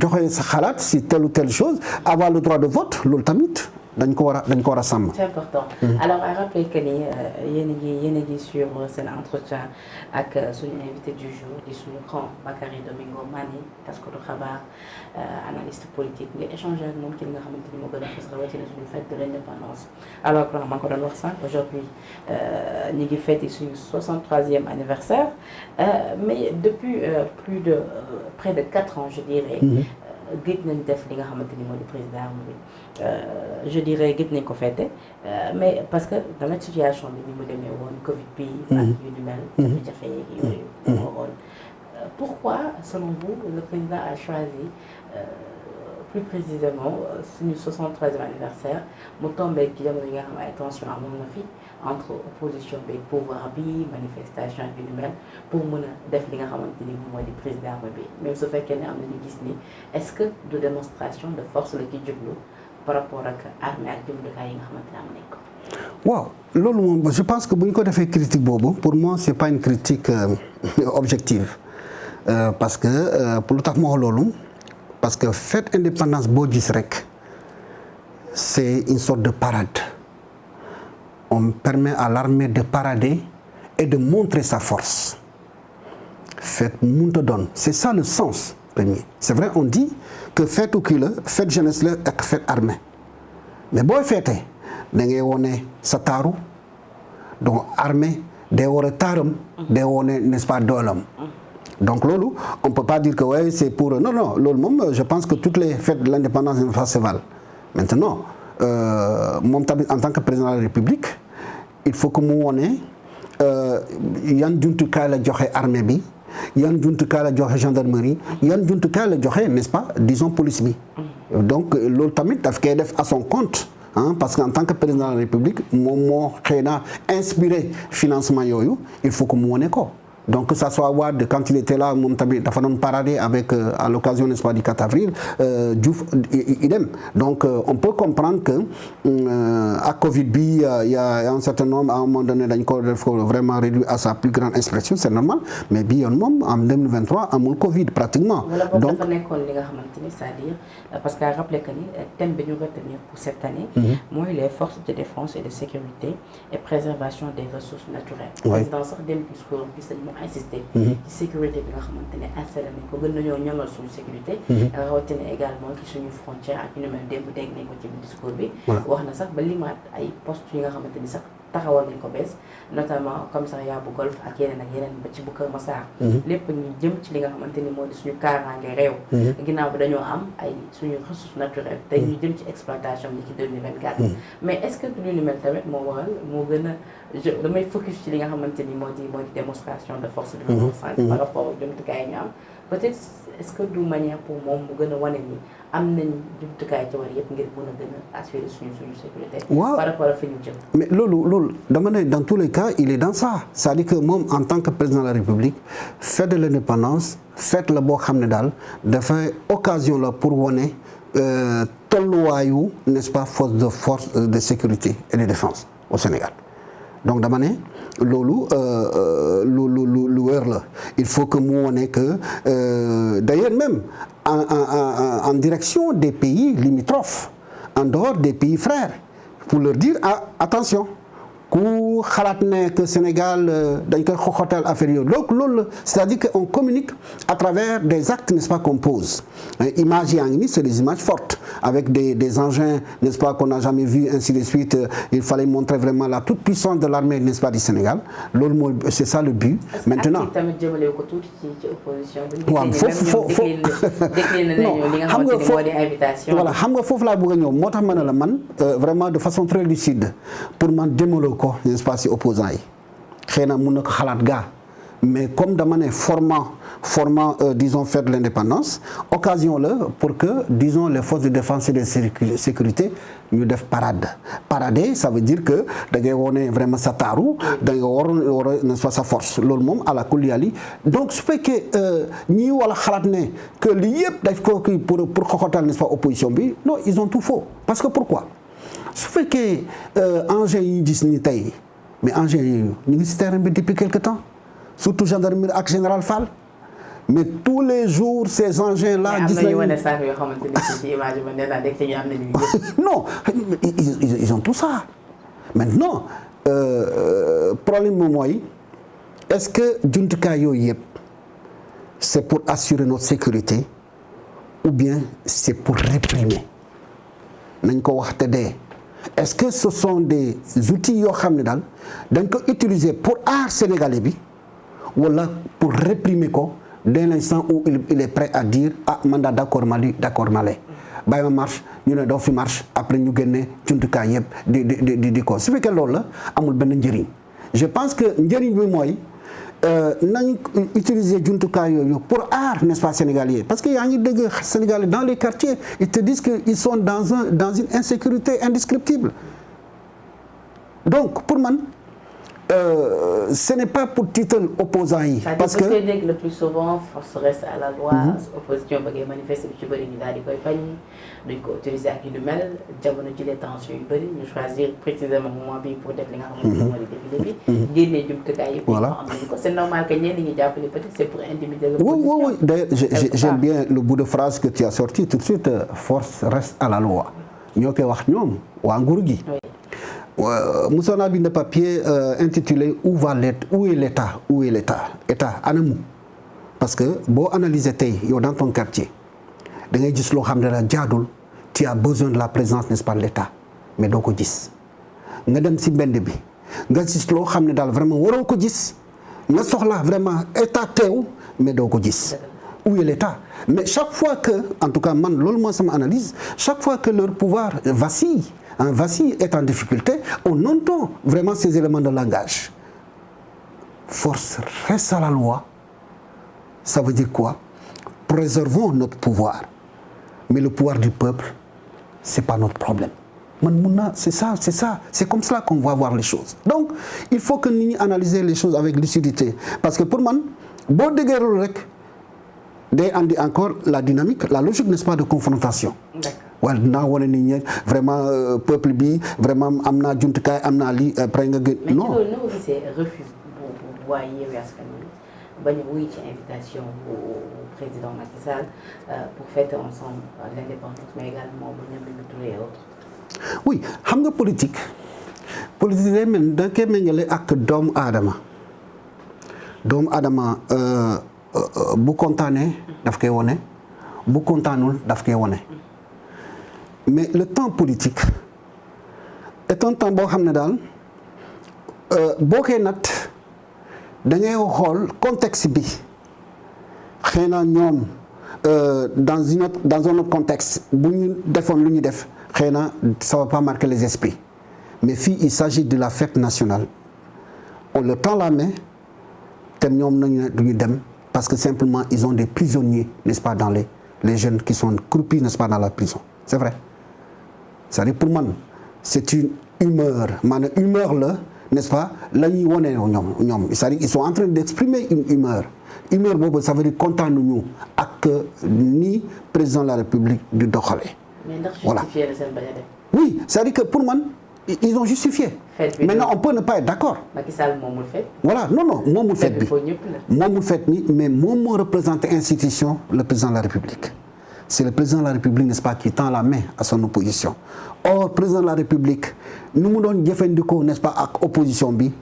Speaker 2: joxe sa xalaat si telle ou telle chose avoir le droit de vote loolu tamit dañ ko war a sàmm.
Speaker 1: c'est important. Alors à rappeler que ni yéen a ngi sur seen entretien ak suñu invité du jour di suñu grand Bakary Domingo Mané taskatu xabaar analyste politique nga échanger ak moom ci li nga xamante ni moo gën a fës rawatina suñu fête de l'indépendance. alors que maa ngi ko doon wax sànq aujourd'hui ñu ngi fêté suñu 63e anniversaire mais depuis près de 4 ans je dirais. gëj nañ def li nga xamante ni moo di président bi je dirais gëj nañ ko fête mais parce que dans la situation bi ni mu demee woon Covid bi ak yu ni mel jafe-jafe yeeg yooyu moo woon pourquoi selon vous le président a choisi plus précisément suñu 63e anniversaire mu tombé ci jamono yi nga xam ay tension amoon na fi entre opposition bi pouvoir bi manifestation bi nu mel pour mën a def li nga xamante ni moom mooy di président bi même su fekkee ne am na ñu gis ni est-ce que de démonstration de force la ci jublu par rapport ak armée ak jumtukaay yi nga xamante ne am nañ ko.
Speaker 2: waaw loolu moom je pense que bu ñu ko defee critique boobu pour moi c'est pas une critique objective parce que pour lu tax ma wax loolu parce que fête indépendance boo gis rek c'est une sorte de parade on permet à l'armée de parader et de montrer sa force. Fête munta doon, c'est ça le sens premier. C'est vrai, on dit que fête kii la fête jeunesse la ak fête armée mais booy feete da ngay wone sa taaru donc armée day war a taaram day wone n'est-ce pas doolam. Donc loolu on peut pas dire que ouais c'est pour non loolu moom je pense que toutes les fêtes de l'indépendance se valent. Maintenant moom tamit en tant que président de la République il faut que mu wone yan jumtukaay la joxe armée bi yan jumtukaay la joxe gendarmerie yan jumtukaay la joxe n'est-ce pas disons police bi. Donc loolu tamit daf koy def à son compte. Parce qu'en tant que président de la République moom moo xëy na inspiré financement yooyu il faut que mu wone ko. Donc que ça soit Wade quand il était là moom tamit dafa doon parader avec à l'occasion n'est-ce pas du 4 avril Diouf idem. Donc on peut comprendre que à Covid bi il y a un certain nombre à un moment donné dañ ko def vraiment réduit à sa plus grande expression c'est normal mais bi yoon moom en 2023 amul Covid pratiquement.
Speaker 1: Donc dafa nekkoon li nga xamante ni c'est-à-dire parce que rappelez que ni thème bi ñu retenir pour cette année. mooy les forces de défense et de sécurité et préservation des ressources naturelles. Président sax dem discours insister ci sécurité bi nga xamante ne installé nañ ko gën nañoo ñoŋal suñu sécurité rawatina également ci suñu frontière ak yu mel démb dégg nañ ko ci discours bi wax na sax ba limaat ay postes yi nga xamante ni sax taxawal nañ ko bees notamment commissariat bu Golf ak yeneen ba ci bu Kër Massar lépp ñu jëm ci li nga xamante ni moo di suñu kaaraange réew ginnaaw bi dañoo am ay suñu ressources naturelles te ñu jëm ci exploitation bi ci 2024 mais est-ce que lu ni mel tamit moo waral moo gën a damay focus ci li nga xamante ni moo di démonstration de force de démonstration par rapport ak jumtukaay ñu am peut-être est-ce que du manière pour moom mu gën a wane ni am nañ jumtukaay ci war yëpp ngir mën a gën a assurer suñu sécurité par rapport ak fi ñu jëm
Speaker 2: mais loolu dama ne dans tous les cas il est dans ça c'est-à-dire que moom en tant que président de la République fête de l'indépendance fête la boo xam ne daal dafay occasion la pour wane tolluwaayu n'est-ce pas force de sécurité et de défense au Sénégal. Donc dama ne loolu lu wér la il faut que mu wone que d'ailleurs même en direction des pays limitrophes en dehors des pays frères pour leur dire attention ku xalaat ne que Sénégal dañ koy xoxotal affaire yooyu donc loolu la c'est-à-dire que on communique à travers des actes n'est-ce pas qu'on pose images yaa ngi nii c'est des images fortes avec des engins n'est-ce pas qu'on n'a jamais vu ainsi de suite il fallait montrer vraiment la toute puissance de l'armée n'est-ce pas du Sénégal loolu mooy c'est ça le but maintenant
Speaker 1: tamit jëmale ko tuuti ci opposition bi
Speaker 2: waaw foofu
Speaker 1: décliné nañu li nga xamante ni moo di invitation
Speaker 2: voilà xam nga foofu laa bëgg a ñëw moo tax ma ne la man vraiment de façon très lucide pour man jëmale ko n'est-ce pas si opposants yi xëy na mun na ko xalaat gaa mais comme dama ne formant disons fête de l'indépendance occasion la pour que disons les forces de défense et de sécurité ñu def parader ça veut dire que da ngay wone vraiment sa taaru da nga war n'est-ce pas sa force loolu moom à la kuliyali donc su fekkee ñii wala xalaat ne que lii yëpp daf ko kii pour xoxotal n'est-ce pas opposition bi non ils ont tout faux parce que pourquoi su fekkee engins yi gis ni tey mais engins yi ñu ngi ci terrain bi depuis quelque temps surtout gendarmerie ak général Fall mais tous les jours ces engins là gis nañu non ils ont tout ça maintenant problème bi mooy est-ce que jumtukaay yooyu yëpp c'est pour assurer notre sécurité ou bien c'est pour réprimer nañ ko wax te dee est-ce que ce sont des outils yoo xam ne daal dañ ko utiliser pour aar Sénégalais bi wala pour réprimer ko dès l'instant où il est prêt à dire man daa d'accord Mali d'accord Malais bàyyi ma marche ñu ne doo fi marche après ñu génne jumtukaay yëpp di ko su fekkee loolu la amul benn njëriñ je pense que njëriñ bi mooy nañ utiliser jumtukaay yooyu pour aar n'est-ce pas sénégalais parce que yaa ngi dégg sénégalais dans les quartiers ils te disent que ils sont dans une insécurité indescriptible donc pour man ce n'est pas pour titre opposant yi.
Speaker 1: parce que le plus souvent force reste à la loi. opposition bëggee manifester bi ci bëri ñu daal di koy bañ duñ ko utiliser ak yu nu mel jamono ci les tensions yu bëri ñu choisir précisément moment bi pour def li nga xamante ni moo di défilé bi génnee jumtukaay yëpp. voilà am nañu ko c'est normal que ñenn ñi jàpp ni peut-être c'est pour intimider l'opposition.
Speaker 2: oui d'ailleurs j'aime bien le bout de phrase que tu as sorti tout de suite force reste à la loi ñoo koy wax ñoom waa nguur gi. mosoon naa bind papier intitulé où est l'État état anamu parce que boo analyser tey yow dans ton quartier da ngay gis loo xam ne la jaadul tu as besoin de la présence n'est-ce pas de l'État mais doo ko gis nga dem si mbedd bi nga gis loo xam ne daal vraiment waroo ko gis nga soxla vraiment État teew mais doo ko gis où est l'État mais chaque fois que en tout cas man loolu mooy sama analyse chaque fois que leur pouvoir vacille est en difficulté on entend vraiment ces éléments de langage force reste à la loi ça veut dire quoi préservons notre pouvoir mais le pouvoir du peuple c'est pas notre problème c'est comme cela qu'on va voir les choses donc il faut que nit ñi analyser les choses avec lucidité parce que pour man boo dëgërul rek day andi encore la dynamique la logique n'est-ce pas de confrontation wala dinaa wane nit ñi vraiment peuple bi vraiment am naa jumtukaay am naa lii après nga gën non
Speaker 1: mais ci loolu noo gisee refus bu waa Yewwi Askan Wi bañ a wuy ci invitation bu président Macky Sall pour fêter ensemble l'indépendance mais également bu ñam Mimi Touré et autres.
Speaker 2: oui xam nga politique day mel da koy méngale ak doomu aadama bu kontaanee daf koy wone bu kontaanul daf koy wone mais le temps politique est un temps boo xam ne daal boo koy nat da ngay xool contexte bi xëy na ñoom dans un autre contexte bu ñu defoon lu ñu def xëy na ça va pas marquer les esprits mais fii il s'agit de la fête nationale on leur tend la main te ñoom nañu duñu dem parce que simplement ils ont des prisonniers n'est-ce pas dans les jeunes qui sont croupis n'est-ce pas dans la prison c'est vrai c'est-à-dire pour man c'est une humeur maanaam humeur la n'est-ce pas la ñuy wone ñoom c'est-à-dire ils sont en train d'exprimer une humeur boobu ça veut dire kontaan nañu ak ni président de la République di doxalee.
Speaker 1: mais ndax justifié la seen bañ a dem.
Speaker 2: oui c'est-à-dire que pour man ils ont justifié. maintenant on peut ne pas être d'accord.
Speaker 1: Macky Sall moomul fête.
Speaker 2: voilà non moomul fête bi moomul fête bi mais moom moo représente institution le président de la République. c'est le président de la République n'est-ce pas qui tend la main à son opposition or président de la République nu mu doon jëfandikoo n'est-ce pas ak opposition bi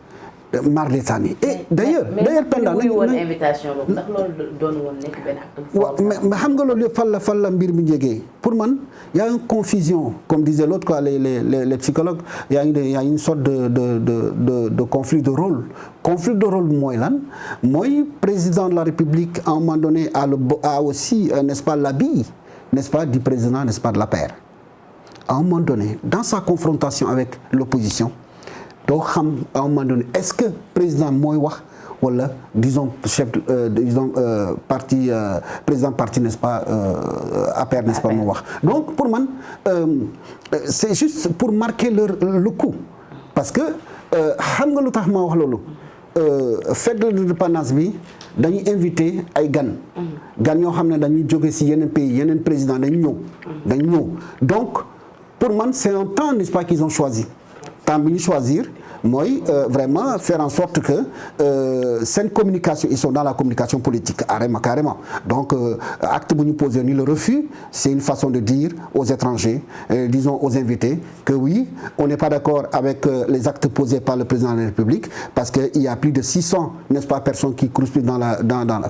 Speaker 2: mar d'État et d'ailleurs pendant
Speaker 1: nañu woon invitation boobu ndax loolu doon woon nekk benn acte
Speaker 2: mais xam nga loolu yëpp fan la mbir mi njegee pour man y a une confusion comme disait l'autre quoi les psychologues y a une sorte de conflit de rôle mooy lan mooy président de la République à un moment donné a aussi n'est-ce pas l'habit n'est-ce pas du président n'est-ce pas de l'APR à un moment donné dans sa confrontation avec l'opposition doo xam à un moment donné est-ce que président mooy wax wala disons chef parti président parti n'est-ce pas APR n'est-ce pas moo wax donc pour man c'est juste pour marquer le coup parce que xam nga lu tax ma wax loolu fête de l'indépendance bi dañuy invité ay gan yoo xam ne dañuy jóge ci yeneen pays yeneen président dañu ñëw donc pour man c'est un temps n'est-ce pas qu'ils ont choisi temps bi ñu choisir mooy vraiment faire en sorte que seen communication ils sont dans la communication politique carrément donc acte bu ñu posé ni le refus c'est une façon de dire aux étrangers disons aux invités que oui on n'est pas d'accord avec les actes posés par le président de la République parce que il y a plus de 600 n'est-ce pas personnes qui croupissent dans la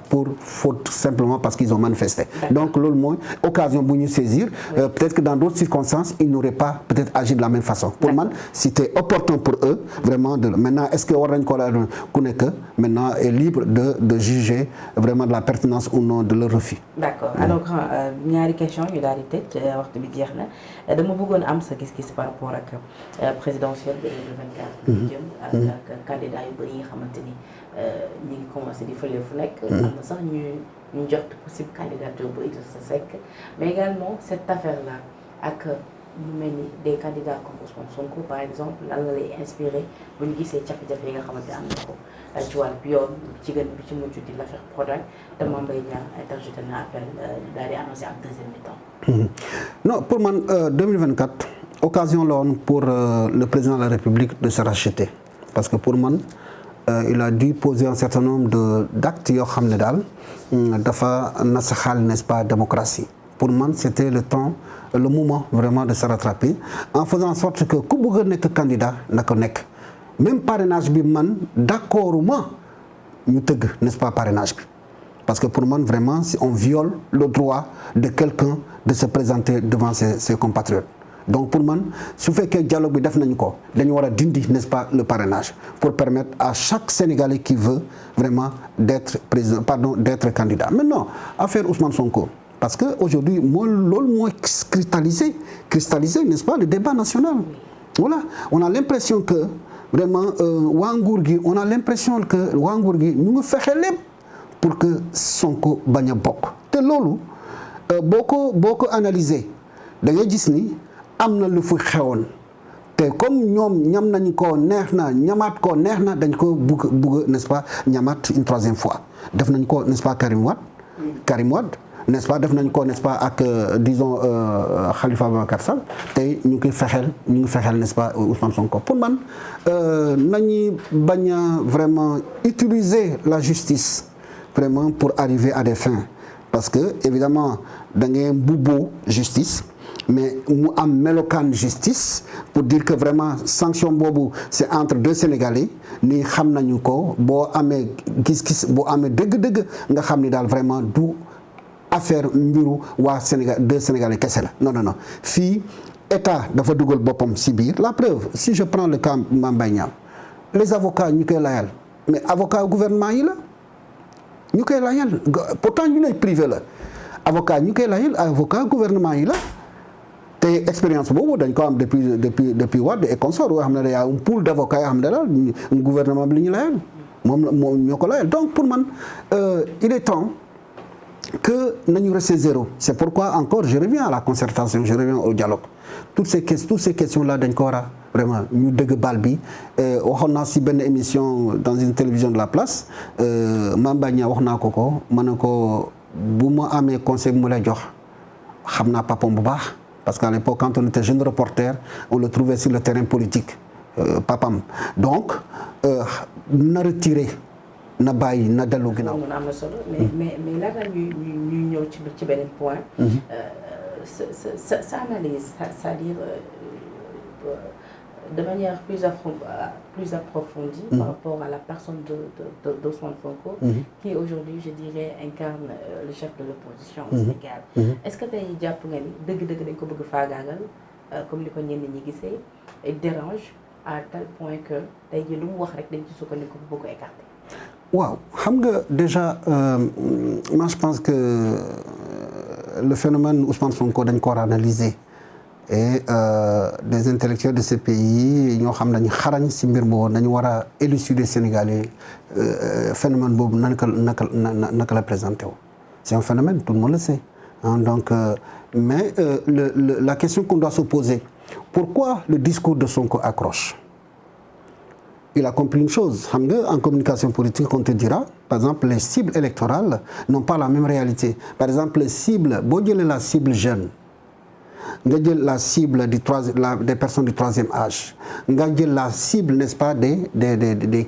Speaker 2: pour faute simplement parce qu'ils ont manifesté donc loolu mooy occasion bu ñu saisir peut-être que dans d'autres circonstances ils n'auraient pas peut-être agi de la même façon pour man c'était opportun pour eux vraiment maintenant est-ce que war nañ ko ku nekk maintenant est libre de juger vraiment de la pertinence ou non de leur refus.
Speaker 1: D'accord alors ñaari question ñu daal di tëj waxtu bi jeex na dama bëggoon am sa gis-gis par rapport ak présidentielle de 2024 ñu jëm ak candidat yu bëri yi nga xamante ni ñu ngi commencé di fële fu nekk am na sax ñu jot possible candidature bu Idrissa Seck mais également cette affaire là ak mu mel ni des candidats comme Ousmane Sonko par exemple lan la lay inspiré bu ñu gisee jafe-jafe yi nga xamante am na ko ci wàllu yoon ci gën bi ci mujj di l'affaire Prodac te Mame Mbaye Niang interjeté na appel daal di annoncé ab deuxième mi-temps.
Speaker 2: non pour man 2024 occasion la woon pour le président de la République de se racheter parce que pour man il a dû poser un certain nombre d'actes yoo xam ne daal dafa nasaxal n'est-ce pas démocratie pour moi c'était le moment vraiment de se rattraper en faisant en sorte que ku bëgg a nekk candidat na ko nekk même parrainage bi man d'accorduma ñu tëgg n'est-ce pas parrainage bi parce que pour moi vraiment on viole le droit de quelqu'un de se présenter devant ses compatriotes donc pour man su fekkee dialogue bi def nañu ko dañu war a dindi n'est-ce pas le parrainage pour permettre à chaque Sénégalais qui veut vraiment d'être candidat maintenant affaire Ousmane Sonko parce que aujourd'hui loolu moo cristallisé n'est-ce pas le débat national voilà on a l'impression que vraiment waa nguur gi on a l'impression que waa nguur gi ñu ngi fexe lépp pour que Sonko bañ a bokk te loolu boo ko analyser da ngay gis ni am na lu fi xewoon te comme ñoom ñam nañ ko neex na ñamaat ko neex na dañ ko bugg n'est-ce pas ñamaat une troisième fois def nañ ko n'est-ce pas Karim Wade n'est-ce pas def nañ ko n'est-ce pas ak disons Khalifa Ababacar Sall tey ñu ngi fexeel n'est-ce pas Ousmane Sonko pour man nañu bañ a vraiment utiliser la justice vraiment pour arriver à des fins parce que évidemment da ngay mbubboo justice mais mu am melokaan justice pour dire que vraiment sanction boobu c'est entre deux Sénégalais ni xam nañu ko boo amee gis-gis boo amee dëgg-dëgg nga xam ni daal vraiment du affaire mbiru waa Sénégal deux Sénégalais kese la non fii état dafa dugal boppam si biir la preuve si je prends le cas Mame Mbaye Niang les avocats ñu koy layal mais avocat gouvernement yi la ñu koy layal pourtant ñu ne privé la avocat ñu koy layal avocat gouvernement yi la te expérience boobu dañ ko am depuis Wade et consort yoo xam ne y a un pool d'avocats yoo xam ne daal gouvernement bi li ñu layal moom ñoo ko layal donc pour man il est temps que nañu rester zéro c'est pourquoi encore je reviens à la concertation je reviens au dialogue toutes ces questions là dañ ko war a vraiment ñu dëgg bal bi waxoon naa si benn émission dans une télévision de la place Mame Mbaye Niang wax naa ko ma ne ko bu ma amee conseil bu mu lay jox xam naa papam bu baax parce qu'à l'époque quand on était jeune reporter on le trouvait sur le terrain politique papam donc na retiré na bàyyi na dellu ginnaaw.
Speaker 1: am na solo mais laata ñuy ñëw ci beneen point. sa analyse c'est-à-dire de manière plus approfondie. Par rapport à la personne d'Ousmane Sonko. Qui aujourd'hui je dirais incarne le chef de l'opposition au Sénégal. Est-ce que tey jàpp nga ni dëgg-dëgg dañ ko bëgg faagaagal comme li ko ñenn ñi gisee et dérange à tel point que tey jii lu mu wax rek dañ ci sukkandiku bu ko écarter.
Speaker 2: waaw xam nga déjà moi je pense que le phénomène Ousmane Sonko dañ ko war a analyser et des intellectuels de ce pays ñoo xam nañu xarañ ci mbir boobu dañu war a élucider Sénégalais phénomène boobu naka la présenté wu c'est un phénomène tout le monde le sait donc mais la question qu'on doit se poser pourquoi le discours de Sonko accroche. Il a compris une chose xam nga en communication politique on te dira par exemple les cibles électorales n'ont pas la même réalité par exemple les cibles boo jëlee la cible jeune nga jël la cible des personnes du troisième âge nga jël la cible n'est-ce pas des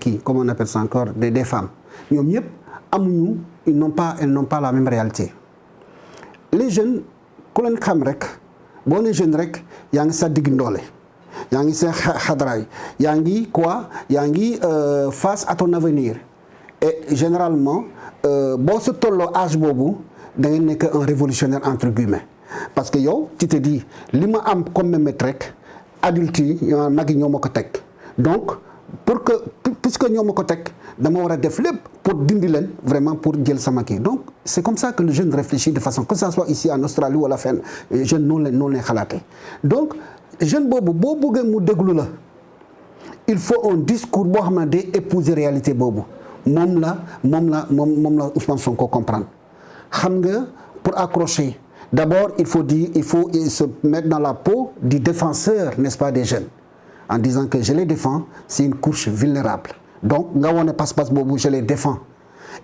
Speaker 2: kii comment on appelle ça encore des femmes ñoom ñëpp amuñu elles n'ont pas la même réalité les jeunes ku leen xam rek boo nee jeune rek yaa ngi sa digg ndoole yaa ngi seen xadraay yaa ngi quoi yaa ngi face à ton avenir et généralement boo sa tolloo âge boobu da ngay nekk un révolutionnaire entre guillemets parce que yow tu te dis li ma am comme mébét rek adultes yi mag yi ñoo ma ko teg donc puisque ñoo ma ko teg dama war a def lépp pour dindi leen vraiment pour jël sama kii donc c'est comme ça que le jeune réfléchit de façon que ça soit ici en Australie wala fenn jeune noonu lay xalaatee donc jeune boobu boo bëggee mu déglu la il faut un discours boo xam ne day épouser réalité boobu moom la Ousmane Sonko comprendre xam nga pour accrocher d'abord il faut se mettre dans la peau du défenseur n'est-ce pas des jeunes en disant que je les défends c'est une couche vulnérable donc nga wone passe-passe boobu je les défends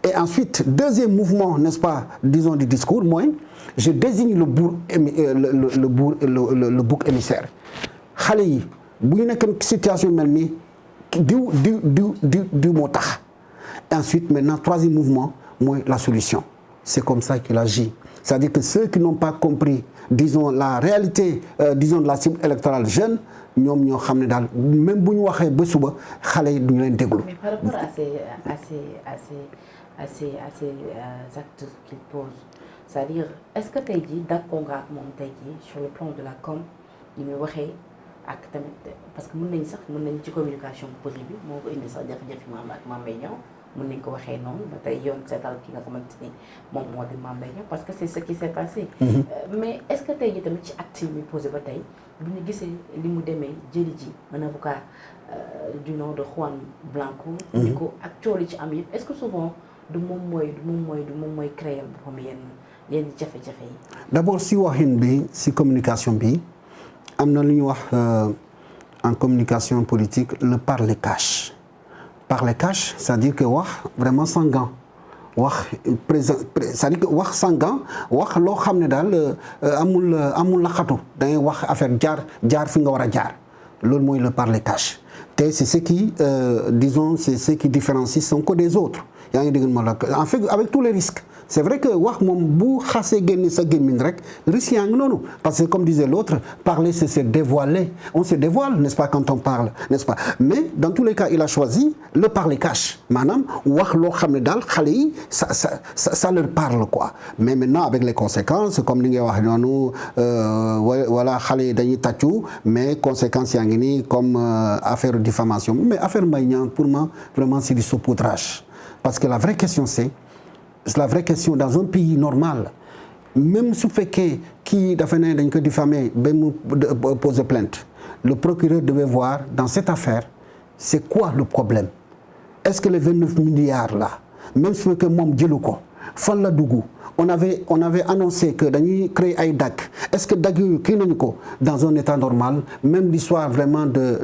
Speaker 2: et ensuite deuxième mouvement n'est-ce pas disons du discours mooy je désigne le bouc émissaire xale yi bu ñu nekk situation mel ni diw moo tax ensuite maintenant troisième mouvement mooy la solution c'est comme ça qu'il agit c'est-à-dire que ceux qui n'ont pas compris disons la réalité disons de la cible électorale jeune ñoom ñoo xam ne daal même bu ñu waxee ba suba xale yi duñu leen déglu.
Speaker 1: Mais par rapport à ces actes qu'il pose, c'est-à-dire est-ce que tey jii d'accord nga ak moom tey jii sur le plan de la com li muy waxee ak tamit parce que mën nañ ci communication bu bëri bi moo ko indi sax jafe-jafe maam ak Mame Mbaye Niang mën nañ ko waxee noonu ba tey yoon seetal ki nga xamante ni moom moo di Mame Mbaye Niang parce que c'est ce qui s'est passé. Mais est-ce que tey jii tamit ci acte yi muy posé ba tey bu ñu gisee li mu demee jëli ji un avocat du nom de Juan Branco. ni ko ak coow li ci am yëpp est-ce que souvent du moom mooy créer boppam yenn jafe-jafe yi.
Speaker 2: D'abord si waxin bi si communication bi am na lu ñuy wax en communication politique le parler cash. Parler cash c'est-à-dire que wax vraiment sans gants wax c'est-à-dire que wax sans gants wax loo xam ne daal amul laxatu da ngay wax affaire jaar fi nga war a jaar loolu mooy le parler cash te c'est ce qui disons c'est ce qui différencie Sonko des autres yaa ngi dégg ma la en fait avec tous les risques c'est vrai que wax moom bu xasee génne sa gémmiñ rek risque yaa ngi noonu parce que comme disait l'autre parler c'est se dévoiler on se dévoile n'est-ce pas quand on parle n'est-ce pas mais dans tous les cas il a choisi le parler cash maanaam wax loo xam ne daal xale yi ça leur parle quoi mais maintenant avec les conséquences comme li ngay wax noonu voilà xale yi dañuy tàccu mais conséquences yaa ngi nii comme affaire diffamation mais affaire Mbaye Niang pour moi vraiment c'est du saupoudrage parce que la vraie question c'est la vraie question dans un pays normal même su fekkee kii dafa ne dañ ko diffamer ba mu poser plainte le procureur devait voir dans cette affaire c'est quoi le problème est-ce que les 29 milliards là même su fekkee moom jëlu ko fan la dugg on avait annoncé que dañuy créer ay DAC est-ce que DAC yooyu kii nañu ko dans un état normal même l'histoire vraiment de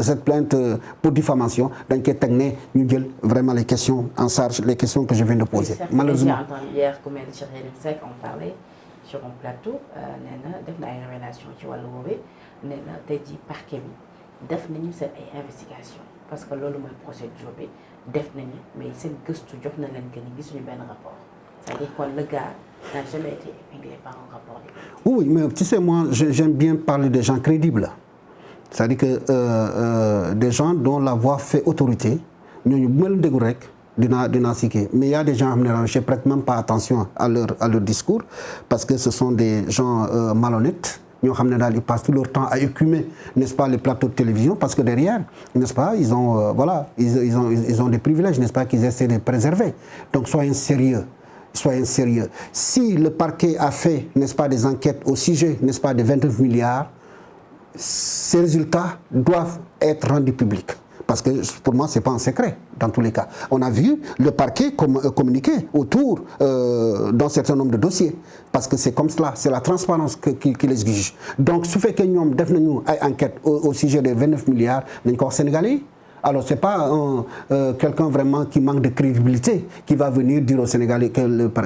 Speaker 2: cette plainte pour diffamation dañ koy teg ne ñu jël vraiment les questions en charge les questions que je viens de poser.
Speaker 1: Malheureusement j'ai entendu hier ku mel ni Cheikh Yérim Seck on parlait sur un plateau nee na def na ay révélation ci wàllu woowee nee na tey jii parquet bi def nañu seen ay investigation parce que loolu mooy procédure bi def nañu mais seen gëstu jox na leen que ni gisuñu benn rapport c'est-à-dire kon le gars n'a jamais été épinglé par un rapport.
Speaker 2: Oui mais tu sais moi j'aime bien parler des gens crédibles c'est-à-dire que des gens dont la voix fait autorité ñooñu bu ma leen déglu rek dinaa sikki mais il y a des gens xam ne je prête même pas attention à leur discours parce que ce sont des gens malhonnêtes. ñoo xam ne daal ils passent tout leur temps à écumer n'est-ce pas les plateaux de télévision parce que derrière n'est-ce pas ils ont voilà ils ont des privilèges n'est-ce pas qu'ils essaient de préserver donc soyez sérieux si le parquet a fait n'est-ce pas des enquêtes au sujet n'est-ce pas de 29 milliards ces résultats doivent être rendus publics parce que pour moi c'est pas un secret dans tous les cas on a vu le parquet communiquer autour d'un certain nombre de dossiers parce que c'est comme cela c'est la transparence qui les exige donc su fekkee ñoom def nañu ay enquêtes au sujet des 29 milliards nañ ko wax Sénégalais yi alors c'est pas quelqu'un vraiment qui manque de crédibilité qui va venir dire aux Sénégalais que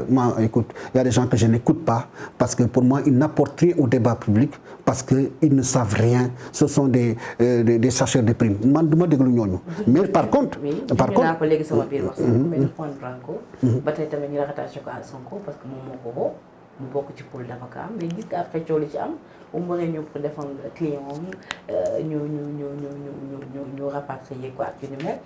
Speaker 2: moi écoute il y a des gens que je n'écoute pas parce que pour moi ils n'apportent rien au débat public parce que ils ne savent rien ce sont des chercheurs de primes man du ma déglu ñooñu mais par contre
Speaker 1: ko léegi sama biir wax mais Juan Branco ba tey tamit ñu rattaché ko à Sonko parce que moom moo ko woo mu bokk ci pool d'avocat mais gis nga après coow li ci am bu mu waree ñëw pour défendre client ñu rapatrier ko ak yu ni mel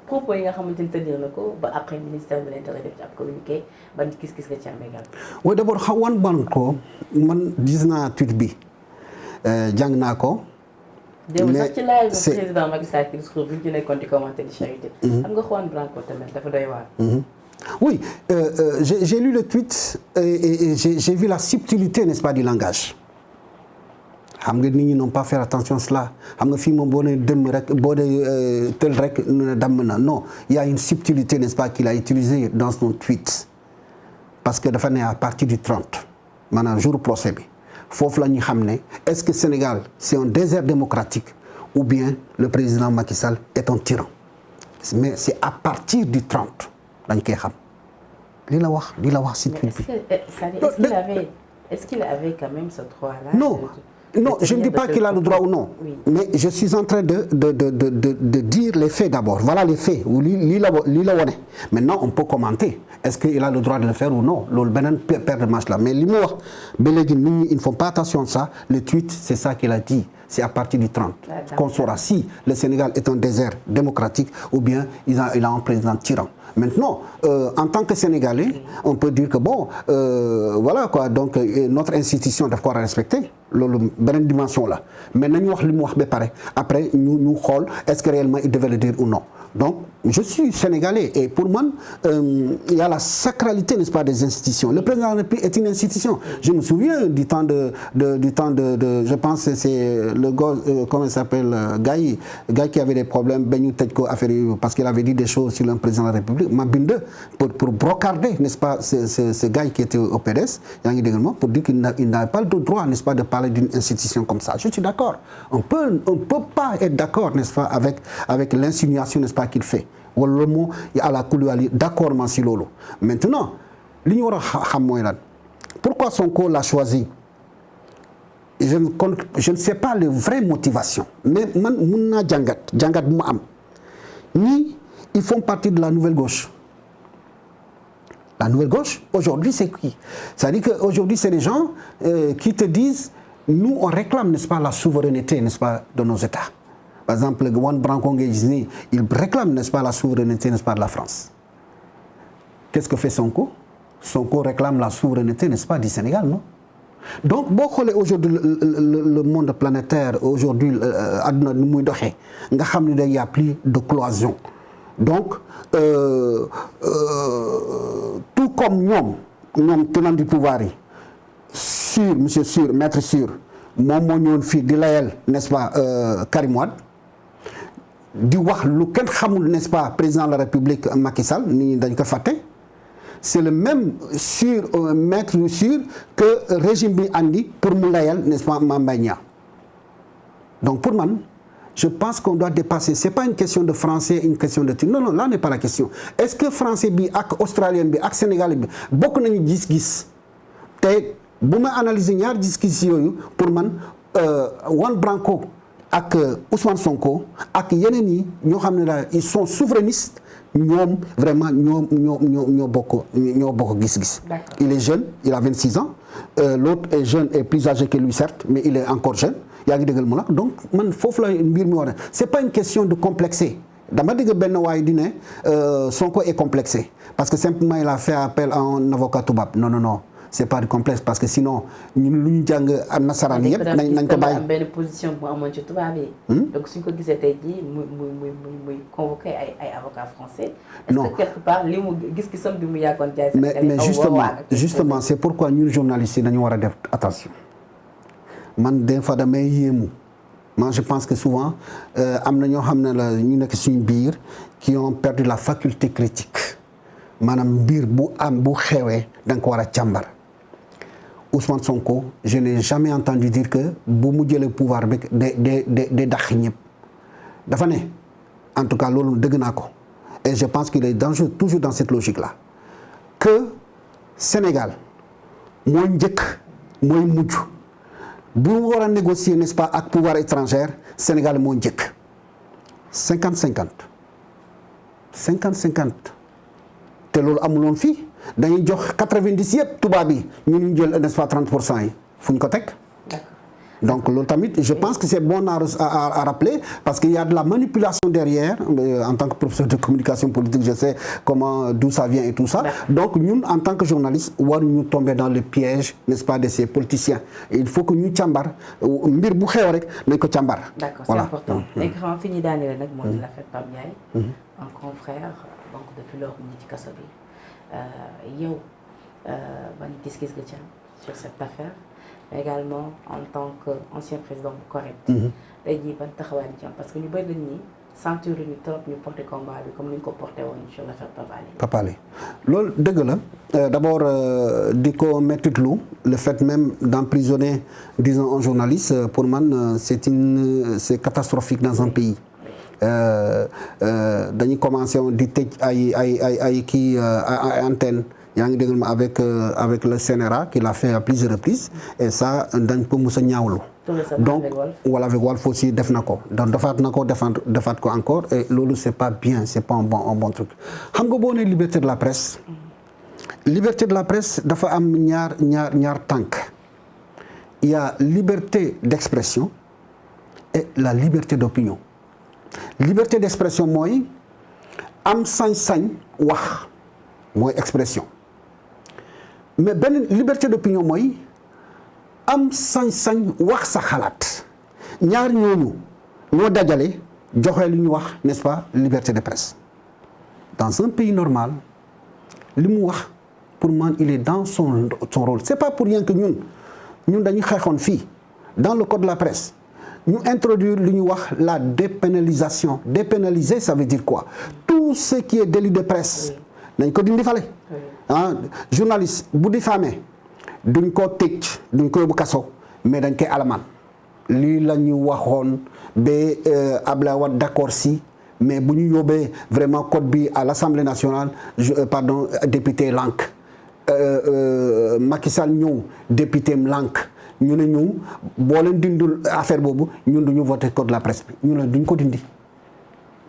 Speaker 1: propos yi nga xamante ni tenir na ko ba après ministère de l'Intérieur def ci ab communiqué ban gis-gis nga ci am également.
Speaker 2: oui d'abord Juan Branco man gis naa tweet bi jàng naa ko.
Speaker 1: mais sax ci live président Macky Sall ci discours bi ñu ci nekkoon di commenter di charité. xam nga Juan Branco tamit dafa doy waar.
Speaker 2: Oui, j'ai lu le tweet et j'ai vu la subtilité, n'est-ce pas, du langage. xam nga nit ñi n'ont pas fait attention à cela xam nga fii moom boo nee dem rek boo dee tel rek damm na non il y a une subtilité, n'est-ce pas, qu'il a utilisée dans son tweet parce que dafa ne à partir du 30 maanaam jour procès bi foofu la ñu xam ne est-ce que Sénégal c'est un désert démocratique ou bien le président Macky Sall est un tyran mais c'est à partir du 30 dañ koy xam li la wax si tweet bi.
Speaker 1: Est-ce qu'il avait quand même ce droit-là?
Speaker 2: Non. Non, je ne dis pas qu'il a le droit ou non, oui. Mais je suis en train de dire les faits d'abord. Voilà les faits. Maintenant, on peut commenter. Est-ce qu'il a le droit de le faire ou non? Le Benin perd de match là. Mais ils ne font pas attention à ça. Le tweet, c'est ça qu'il a dit. C'est à partir du 30 qu'on saura si le Sénégal est un désert démocratique ou bien il a un président tyran. Maintenant, en tant que Sénégalais, on peut dire que bon, voilà quoi, donc notre institution doit pouvoir respecter une dimension là. Mais nous après, nous est-ce que réellement il devait le dire ou non. Donc, je suis Sénégalais et pour moi, il y a la sacralité, n'est-ce pas, des institutions. Le président de la République est une institution. Je me souviens du temps je pense que c'est le gars, comment il s'appelle, Gaï qui avait des problèmes, parce qu'il avait dit des choses sur le président de la République, pour brocarder, n'est-ce pas, ce gars qui était au PDS, pour dire qu'il n'avait pas le droit, n'est-ce pas, de parler d'une institution comme ça. Je suis d'accord. On peut pas être d'accord, n'est-ce pas, avec l'insinuation, n'est-ce pas, qu'il fait. Le mot, il y a la couleur d'accord, Mansilolo. Maintenant, pourquoi Sonko l'a choisi? Je ne sais pas les vraies motivations. Mais ils font partie de la nouvelle gauche. La nouvelle gauche, aujourd'hui, c'est qui? C'est-à-dire qu'aujourd'hui, c'est les gens qui te disent, nous, on réclame, n'est-ce pas, la souveraineté, n'est-ce pas, de nos États. Par exemple, Juan Branco, il réclame, n'est-ce pas, la souveraineté, n'est-ce pas, de la France. Qu'est-ce que fait Sonko? Sonko réclame la souveraineté, n'est-ce pas, du Sénégal, non? Donc, aujourd'hui, le monde planétaire, aujourd'hui, il n'y a plus de cloison. Donc, tout comme nous, tenant du pouvoir, sûr, monsieur sûr, maître sûr, mon fille de Laël, n'est-ce pas, Karim Wade, di wax lu kenn xamul, n'est-ce pas, président de la République Macky Sall, ni dañ ko faté. C'est le même sûr, maître sûr que le régime bi andi pour mu layal, n'est-ce pas, Mambagna. Donc pour moi, je pense qu'on doit dépasser. C'est pas une question de français, une question de... Non, non, là n'est pas la question. Est-ce que français bi ak australien bi ak sénégalais bi bokk nañu gis-gis? Té bu ma analyser ñaar gis-gis yoyu pour man Juan Branco ak Ousmane Sonko ak yeneen yi ñoo xam ne daal ils sont souverainistes, ñoom vraiment ñoo bokk gis-gis. Il est jeune, il a 26 ans. L'autre est jeune et plus âgé que lui, certes, mais il est encore jeune. Donc, c'est pas une question de complexer. Dama dégg benn waay di ne Sonko est complexé parce que simplement il a fait appel à un avocat tubaab. Non, non, non. C'est pas du complexe parce que sinon ñun lu ñu jàng nasaraan yëpp nañ ko bàyyi.
Speaker 1: benn position bu amoon ci tubaab yi. Donc suñ ko gisee tey jii muy convoqué ay avocats français. Est-ce que quelque part li mu gis-gisam bi mu yàggoon jaay.
Speaker 2: mais justement c'est pourquoi ñun journalistes yi dañu war a def attention. Man des fois damay yéemu. Moi je pense que souvent am na ñoo xam ne la ñu nekk suñu biir qui ont perdu la faculté critique maanaam mbir bu xewee da nga ko war a càmbar. Ousmane Sonko, je n'ai jamais entendu dire que bu mu jëlee pouvoir bec de dàq ñëpp dafa ne en tout cas loolu dëgg naa ko et je pense qu'il est toujours dans cette logique là que Sénégal mooy njëkk mooy mujj bu mu war a négocier, n'est-ce pas, ak pouvoir étranger Sénégal moo njëkk 50-50 te loolu amuloon fii dañuy jox 90 yëpp tubaab yi ñu jël, n'est-ce pas, 30% yi fu ñu ko teg. Donc loolu tamit je pense que c'est bon à rappeler parce qu'il y a de la manipulation derrière. En tant que professeur de communication politique, je sais d'où ça vient et tout ça. Donc nous, en tant que journalistes, nous tomber dans le piège, n'est-ce pas, de ces politiciens. Et il faut que nous tchambar mbir bu xew rek nañ ko tchambar.
Speaker 1: D'accord, c'est important. Et grand fini daaneel nag moo di l'affaire Pape Ndiaye, un confrère donc depuis lors mu ngi ci kaso bi. Yow ban gis-gis nga ci am sur cette affaire? Également en tant qu'ancien président bu CORED. tey jii ban taxawaay ci am parce que ñu bëri dañ ni sentir ñu trop ñu porté combat bi comme ni ñu ko porté woon sur l'affaire Pape Alé.
Speaker 2: Loolu dëgg la d'abord di ko mettitlu le fait même d'emprisonner disons un journaliste pour man c'est catastrophique dans un pays. Dañuy commencé di tëj ay kii antenne. Avec le CNRA qu'il a fait à plusieurs reprises et ça dañ ko mës a ñaawlu donc wala avec Walf aussi def na ko donc defaat ko encore et loolu c'est pas bien, c'est pas un bon truc. xam nga boo nee liberté de la presse dafa am ñaar tànk. Il y a liberté d'expression et la liberté d'opinion. Liberté d'expression mooy am sañ-sañ wax mooy expression mais benn liberté d'opinion mooy am sañ-sañ wax sa xalaat ñaar ñooñu ñoo dajale joxe lu ñu wax n'est-ce pas liberté de presse. Dans un pays normal li mu wax pour man il est dans son rôle. C'est pas pour rien que ñun dañuy xeexoon fii dans le code de la presse ñu introduire lu ñuy wax la dépénalisation. Dépénaliser ça veut dire quoi? Tout ce qui est délit de presse nañ ko dindi fale journaliste bu diffamé duñ ko tëj duñ ko yóbbu kaso mais dañ koy alamaan lii la ñu waxoon ba Abdoulaye Wade d'accord si mais bu ñu yóbbee vraiment code bi à l'Assemblée nationale député lànk Macky Sall ñëw député lànk ñu ne ñu boo leen dindul affaire boobu ñun duñu voté code de la presse bi ñu ne duñ ko dindi.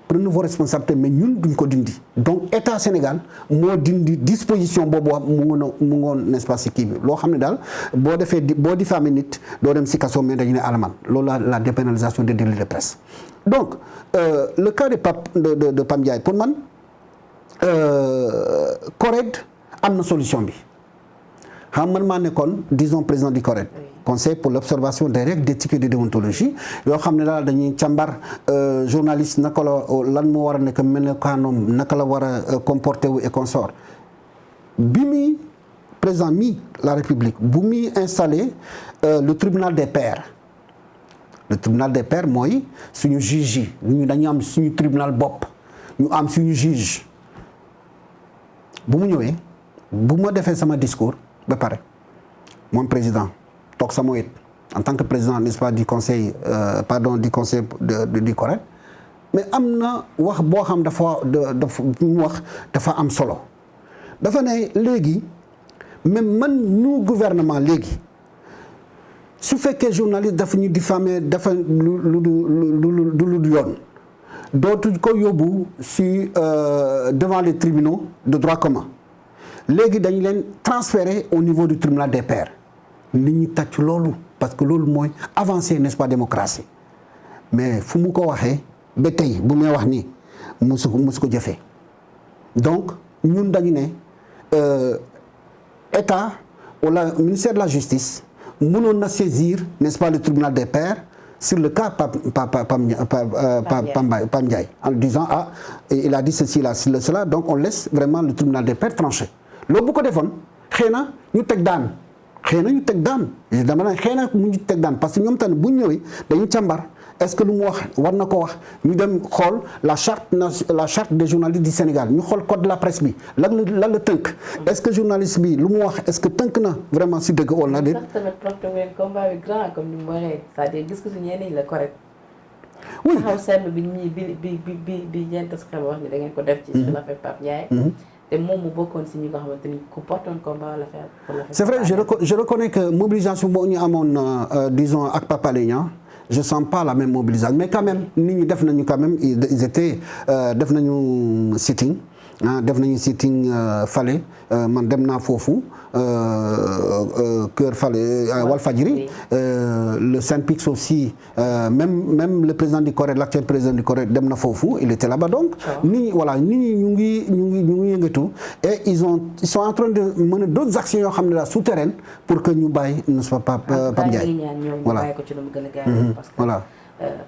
Speaker 2: Prenez vos responsabilités mais ñun duñ ko dindi donc état Sénégal moo dindi disposition boobu mu ngoon n'est-ce pas si kii bi loo xam ne daal boo diffamé nit doo dem si kaso mais dañu ne alamaan loolu la dépénalisation des délits de presse. Donc le cas de Pam Ndiaye pour man CORED am na solution bi xam man maa nekkoon disons président du CORED. Conseil pour l'observation des règles d'éthique et de déontologie yoo xam ne daal dañuy càmbar journaliste naka la lan moo war a nekk melokaanam naka la war a comporter wu et consort bi muy président mi la République bu muy installé le tribunal des pairs. Le tribunal des pairs mooy suñu juge yi ñu dañu am suñu tribunal bopp ñu am suñu juge bu mu ñëwee bu ma defee sama discours ba pare moom président toog sama wet en tant que président n'est-ce pas du conseil du conseil du CORED mais am na wax boo xam dafa am solo dafa ne léegi même man ñu gouvernement léegi su fekkee journaliste dafa ñu diffamer dafa lu yoon dootu ko yóbbu si devant les tribunaux de droit commun léegi dañu leen transférer au niveau du tribunal des pairs nit ñi tàcc loolu parce que loolu mooy avancer n'est-ce pas démocratie mais fu mu ko waxee ba tey bu may wax nii musu ko jëfee donc ñun dañu ne état wala ministère de la justice mënoon na saisir n'est-ce pas le tribunal des pairs sur le cas Pam Ndiaye en disant il a dit ceci là cela donc on laisse vraiment le tribunal des pairs trancher loolu bu ko defoon xëy na ñu teg daan dama ne xëy na mu ñu teg daan parce que ñoom tamit bu ñu ñëwee dañuy càmbar est-ce que lu mu wax war na ko wax ñu dem xool la charte des journalistes du Sénégal ñu xool code de la presse bi lan la tënk est-ce que journaliste bi lu mu wax est-ce que tënk na vraiment si dëgg wala déet.
Speaker 1: sax tamit porté ngeen combat bi grand comme ni mu waxee c'est-à-dire gis ko si ñenn ñi la correct.
Speaker 2: oui
Speaker 1: taxaw seetlu bi ñeent si xam wax ni da ngeen ko def. ci sur l'affaire Pape Ndiaye. te moom mu bokkoon si ñi nga xamante ni ku portoon combat la faire.
Speaker 2: c'est vrai je reconnais que mobilisation boo ñu amoon disons ak Pape Alé Niang je sens pas la même mobilisation mais quand même nit ñi def nañu quand même ils étaient def nañu sitting fale man dem naa foofu kër fale Walfadjri le Synpics aussi même le président du CORED l'actuel président du CORED dem na foofu il était là-bas donc nit ñi ñu ngi yëngatu et ils sont en train de mener d'autres actions yoo xam ne la souterraines pour que ñu bàyyi n'est-ce pas Pape Ndiaye voilà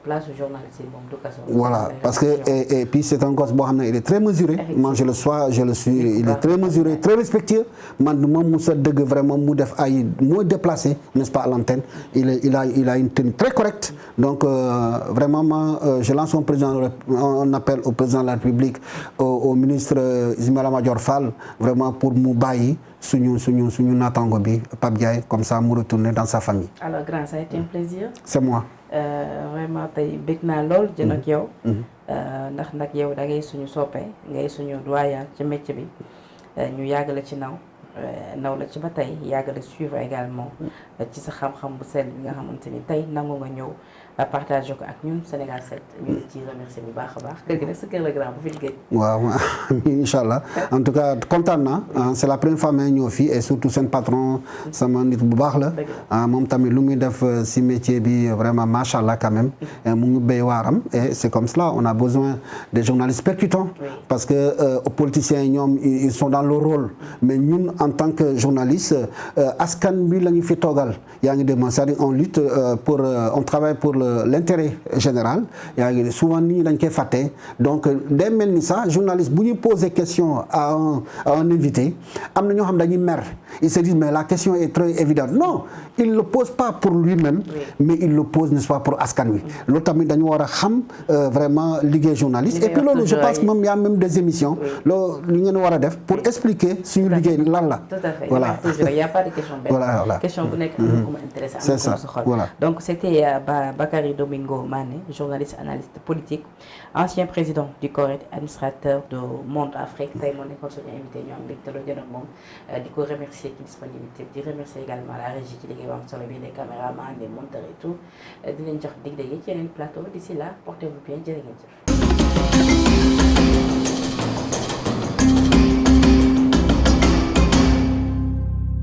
Speaker 1: place journaliste moom du kaso.
Speaker 2: Voilà parce que et puis c'est un gosse boo xam ne il est très mesuré. moi je le suis il est très mesuré très respectueux man moom mu sa dëgg vraiment mu def ay moo déplacé n'est-ce pas à l'antenne il a une tenue très correcte donc vraiment je lance un appel au président de la République au ministre Ismaïla Madior Fall vraiment pour mu bàyyi suñu naataango bi Pape Ndiaye comme ça mu retourner dans sa famille.
Speaker 1: Alors grand ça a été un plaisir.
Speaker 2: C'est moi.
Speaker 1: Vraiment tey bég naa lool jën ak yow ndax nag yow da ngay suñu soppe ngay suñu doyen ci métier bi ñu yàgg la ci naw naw la ci ba tey yàgg la suivre également ci sa xam-xam bu sell bi nga xamante ni tey nangu nga ñëw partagé ko ak ñun Sénégal 7 ñu ngi ciy remercier bu baax a baax kër gi nag sa kër la grand bu fi liggéey.
Speaker 2: waaw incha allah en tout cas kontaan naa c'est la première fois may ñëw fii et surtout seen patron sama nit bu baax la moom tamit lu muy def si métier bi vraiment macha allah quand même mu ngi béy waaram et c'est comme cela on a besoin des journalistes percutants parce que politiciens yi ñoom ils sont dans leur rôle mais ñun en tant que journaliste askan bi la ñu fi toogal yaa ngi dégg c'est-à-dire on lutte pour on travaille pour l'intérêt général yaa ngi souvent nit ñi dañ koy fàtte donc day mel ni ça journaliste bu ñu poser question à un invité am na ñoo xam dañuy mer ils se disent mais la question est très évidente non il le pose pas pour lui-même mais il le pose n'est-ce pas pour askan wi loolu tamit dañu war a xam vraiment liggéey journaliste et puis loolu je pense que même y a même des émissions loolu li ngeen war a def pour expliquer suñu liggéey lan la
Speaker 1: tout à fait
Speaker 2: voilà
Speaker 1: il y a pas de question bête
Speaker 2: voilà
Speaker 1: question bu nekk am na ko ma intéressé am na ko ma soxal
Speaker 2: voilà
Speaker 1: donc c'était Bakary Domingo Mané journaliste analyste politique ancien président du corps administrateur de Monde Afrique tey moo nekkoon suñu invité ñu am mbégte la jël ak moom di ko remercier ci disponibilité di remercier également la régie ci liggéey bu am solo bi les caméramans les monteurs et tout di leen jox dig daje ci yeneen plateau d'ici là portez-vous bien jërë ngeen jëf